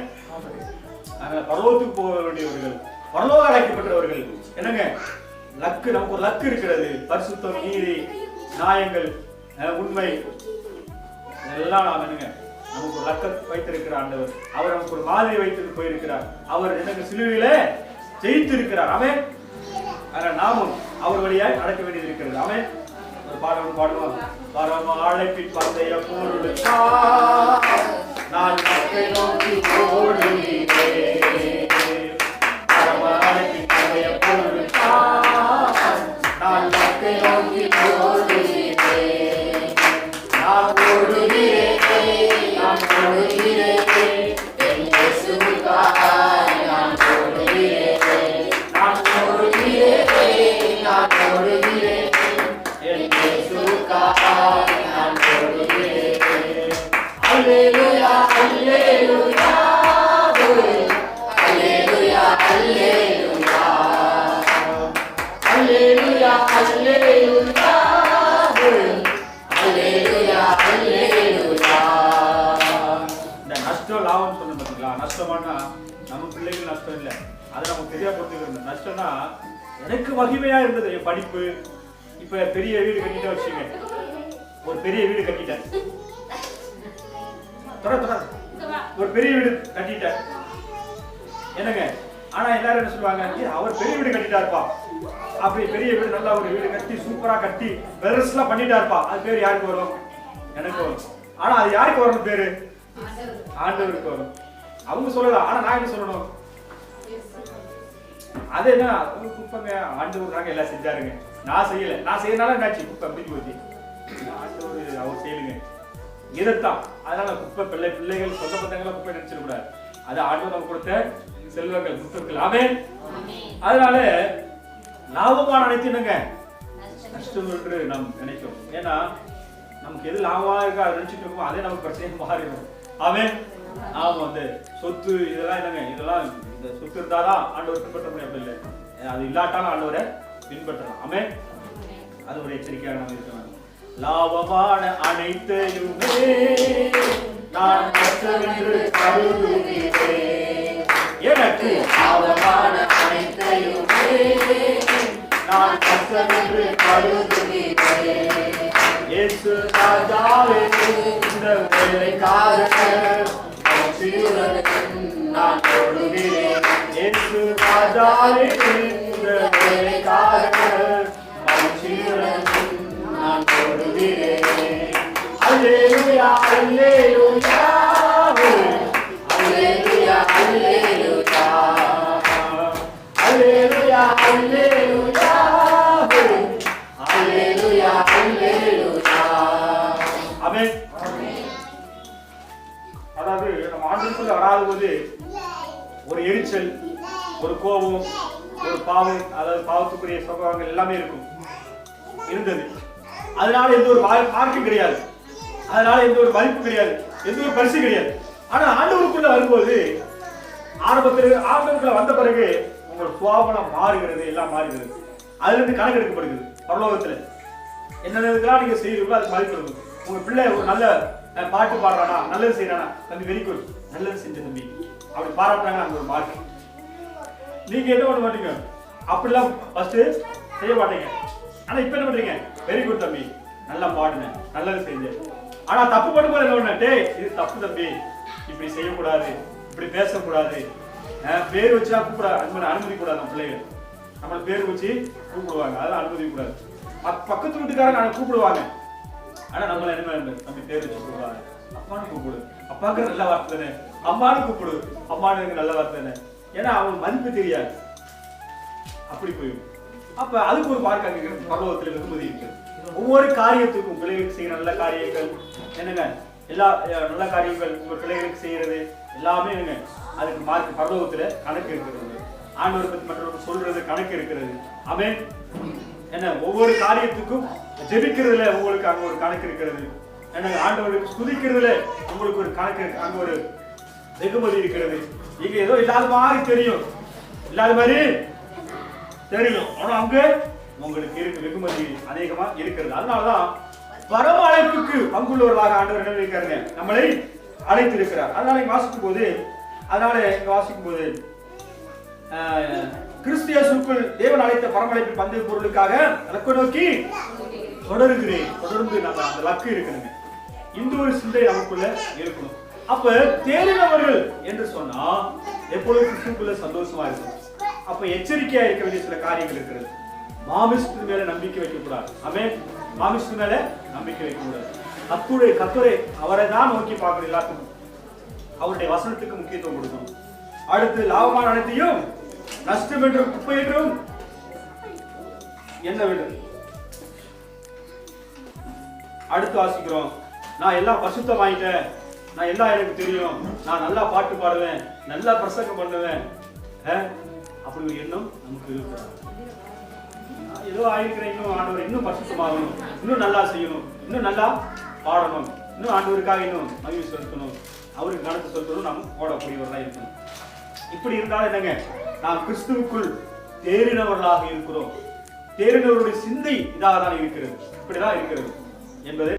பரலோகத்துக்கு போக வேண்டியவர்கள், பரலோக அழைக்கப்பட்டவர்கள். என்னங்க லக்கு, நமக்கு ஒரு லக்கு இருக்கிறது. பரிசுத்தம், நீதி, நியாயங்கள், உண்மை எல்லாம் நாம் என்னங்க நமக்கு ஒரு லக்க வைத்திருக்கிற ஆண்டவர். அவர் நமக்கு ஒரு மாதிரி வைத்து போயிருக்கிறார். அவர் எனக்கு சிலுவையில ஜெயித்து இருக்கிறார். அவன் நாமும் அவர் வழியாய் நடக்க வேண்டியது இருக்கிறது. அவன் ஒரு பாடல் பாடுவான். பரம அழைப்பின் பந்தய பொருளுக்கா நான் லக்கை நோக்கி ஓடுகிறேன். பரம அழைப்பின் பந்தய பொருளுக்கா நான் லக்கை நோக்கி ஓடுகிறேன். நான் ஓடுகிறேன், நான் ஓடுகிறேன், என் இயேசுவுக்காக நான் ஓடுகிறேன். நான் ஓடுகிறேன், நான் ஓடுகிறேன், என் இயேசுவுக்காக நான் ஓடுகிறேன். அல்லேலூயா, அல்லேலூயா, அல்லேலூயா, அல்லேலூயா, அல்லேலூயா, அல்லேலூயா, அல்லேலூயா, அல்லேலூயா. இந்த நஷ்டம் லாபம் சொன்ன பார்த்தீங்களா? நஷ்டமானா நம்ம பிள்ளைகள் நஷ்டம் இல்லை, அது நமக்கு தெரியப்படுத்துகிறது. நஷ்டம்னா எனக்கு மகிமையா இருந்தது என் படிப்பு. இப்ப பெரிய வீடு கட்டிட்ட வச்சுங்க, ஒரு பெரிய வீடு கட்டிட்டேன், ஒரு பெரிய வீடு கட்டிட்டார் என்னங்க. ஆனா எல்லாரும் என்ன சொல்லுவாங்க, அவர் பெரிய வீடு கட்டிட்டாருப்பா, அப்படி பெரிய வீடு நல்ல ஒரு வீடு கட்டி சூப்பரா கட்டி பெருசுலாம் பண்ணிட்டாருப்பா, அது பேர் யாருக்கு வரும்? எனக்கு வரும். ஆனா அது யாருக்கு வரணும் பேரு? ஆண்டவருக்கு வரும். அவங்க சொல்லலாம், ஆனா நான் என்ன சொல்லணும்? அது என்ன குப்பங்க, ஆண்டவருக்காக எல்லாம் செஞ்சாருங்க, நான் செய்யல, நான் செய்யறதுனால என்னாச்சு குப்பை அப்படி போச்சு, ஆண்டவர் அவர் செய்யலுங்க இதைத்தான். அதனால குப்பை பிள்ளைகள் சொந்த பந்தங்களாம் குப்பை நினைச்சிடக்கூடாது, அது ஆண்டவர் நமக்கு கொடுத்த செல்வங்கள் புத்தகங்கள். ஆமென். அதனால லாபமான அனைத்து என்னங்க நஷ்டம் என்று நாம் நினைக்கிறோம். ஏன்னா நமக்கு எது லாபமா இருக்கா அதை நினைச்சிட்டு இருக்கோம், அதே நமக்கு பிரச்சனை மாறிடும். ஆமென். நாம வந்து சொத்து இதெல்லாம் என்னங்க, இதெல்லாம் இந்த சொத்து இருந்தாதான் ஆண்டவர் பின்பற்ற முடியும், அப்படி இல்லை, அது இல்லாட்டாலும் ஆண்டவரை பின்பற்றலாம். ஆமென். அது ஒரு எச்சரிக்கையாக நாம் இருக்கணும். லாபமான அனைத்தையுமே நான் கஷ்டமென்று கருதுகிறேன், எனக்கு லாபமான அனைத்தையுமே நான் கஷ்டமென்று கருதுகிறேன். இயேசு ராஜாவே இந்த வேலைக்காக நான் தொழுகிறேன். இயேசு ராஜாவே இந்த வேலைக்காக நான் தொழுகிறேன். அல்லேலூயா அல்லேலூயா அல்லேலூயா அல்லேலூயா அல்லேலூயா அல்லேலூயா அல்லேலூயா அல்லேலூயா. ஆமென். அதாவது நம்ம ஆண்டவருக்குள்ள வராதபோது ஒரு எரிச்சல், ஒரு கோபம், ஒரு பாவம், அதாவது பாவத்துக்குரிய சுபாவங்கள் எல்லாமே இருக்கும், இருந்தது. அதனால எந்த ஒரு மார்க்கும் கிடையாது, அதனால எந்த ஒரு மதிப்பு கிடையாது, எந்த ஒரு பரிசு கிடையாது. ஆனா ஆண்டவருக்குள்ள வரும்போது ஆண்டவருக்குள்ள வந்த பிறகு உங்கள் சுபாவம் மாறுகிறது, எல்லாம் மாறுகிறது. அதுல இருந்து கணக்கு எடுக்கப்படுகிறது பரலோகத்துல. என்னென்னலாம் நீங்க செய்யறீங்களோ அது மதிப்பு இருக்கும். உங்க பிள்ளை ஒரு நல்ல பாட்டு பாடுறானா, நல்லது செய்யறானா, தம்பி வெரி குட், நல்லது செஞ்ச தம்பி அப்படி பாராட்டுறாங்க, அந்த ஒரு மார்க். நீங்க என்ன பண்ண மாட்டீங்க, அப்படிலாம் ஃபர்ஸ்ட் செய்ய மாட்டீங்க. ஆனா இப்ப என்ன பண்றீங்க, வெரி குட் தம்பி, நல்லா பாடுன, நல்லது செஞ்ச. ஆனா தப்பு பண்ணும்போது என்ன பண்ண, டேய் இது தப்பு தம்பி, இப்படி செய்யக்கூடாது, இப்படி பேசக்கூடாது, பேர் வச்சா கூப்பிட அனுமதி கூடாது. நம்ம பிள்ளைகள் நம்மள பேர் வச்சு கூப்பிடுவாங்க, அதெல்லாம் அனுமதி கூடாது. பக்கத்து வீட்டுக்காரங்க கூப்பிடுவாங்க, ஆனா நம்மள என்ன தம்பி பேர் வச்சு கூப்பிடுவாங்க. அப்பான்னு கூப்பிடு, அப்பாக்கு நல்ல வார்த்தை தானே, அம்மானு கூப்பிடு, அம்மானு நல்ல வார்த்தை தானே. ஏன்னா அவங்களுக்கு மதிப்பு தெரியாது, அப்படி போயிடும். அப்ப அதுக்கு ஒரு பார்க்க அங்க பரலோகத்துல வெகுமதி இருக்கு. ஒவ்வொரு காரியத்துக்கும் பிள்ளைகளுக்கு செய்யற நல்ல காரியங்கள் என்னங்க, எல்லா நல்ல காரியங்கள் உங்க பிள்ளைகளுக்கு செய்யறது எல்லாமே என்னங்க, அதுக்கு மார்க் பரலோகத்துல கணக்கு இருக்கிறது. ஆண்டவரை பத்தி மற்றவர்கள் சொல்றது கணக்கு இருக்கிறது. ஆமென். என்ன ஒவ்வொரு காரியத்துக்கும் ஜெபிக்கிறதுல உங்களுக்கு அங்க ஒரு கணக்கு இருக்கிறது. என்ன ஆண்டவருக்கு ஸ்துதிக்கிறதுல உங்களுக்கு ஒரு கணக்கு இருக்கு, அங்க ஒரு வெகுமதி இருக்கிறது. இங்க ஏதோ இல்லாத மாதிரி தெரியும், இல்லாத மாதிரி தெரியும், ஆனா அங்க உங்களுக்கு இருக்கு வெகுமதி அநேகமா இருக்கிறது. அதனாலதான் பரம அழைப்புக்கு பங்குள்ளவர்களாக ஆண்டவர் என்ன இருக்காருங்க, நம்மளை அழைத்து இருக்கிறார். அதனால இங்க வாசிக்கும் போது கிறிஸ்து இயேசுக்குள் தேவன் அழைத்த பரம அழைப்பின் பந்தய பொருளுக்காக லக்கு நோக்கி தொடர்ந்து நம்ம அந்த லக்கு இருக்கணுங்க. இந்த ஒரு சிந்தை நமக்குள்ள இருக்கணும். அப்ப தேறினவர்கள் என்று சொன்னா எப்பொழுதும் கிறிஸ்துக்குள்ள சந்தோஷமா இருக்கும். அப்ப எச்சரிக்கையா இருக்க வேண்டிய சில காரியங்கள் இருக்கிறது. மாமிசத்து மேல நம்பிக்கை வைக்க கூடாது. ஆமென். மாமிசத்து மேல நம்பிக்கை வைக்க கூடாது. கர்த்தரை அவரை தான் நோக்கி பார்க்கணும். எல்லாத்துக்கும் அவருடைய வசனத்துக்கு முக்கியத்துவம் கொடுக்கணும். அடுத்து லாபமான அனைத்தையும் நஷ்டம் என்றும் குப்பை என்றும் என்ன வேண்டும். அடுத்து வாசிக்கிறோம், நான் எல்லாம் பரிசுத்தமாயிட்டேன், நான் எல்லாம் எனக்கு தெரியும், நான் நல்லா பாட்டு பாடுவேன், நல்லா பிரசங்கம் பண்ணுவேன், அப்படி ஒரு எண்ணம் நமக்கு இருக்கிறார். ஏதோ ஆயிருக்கிறேன், இன்னும் ஆண்டவர் இன்னும் பரிசுத்தமாகணும், இன்னும் நல்லா செய்யணும், இன்னும் நல்லா பாடணும், இன்னும் ஆண்டவருக்காக இன்னும் மகிழ்ச்சி செலுத்தணும், அவருக்கு கணக்கு செலுத்தணும், நாம் ஓடக்கூடியவர்களாக இருக்கணும். இப்படி இருந்தாலும் என்னங்க, நாம் கிறிஸ்துவுக்குள் தேறினவர்களாக இருக்கிறோம். தேறினவருடைய சிந்தை இதாக தான் இருக்கிறது, இப்படிதான் இருக்கிறது என்பதை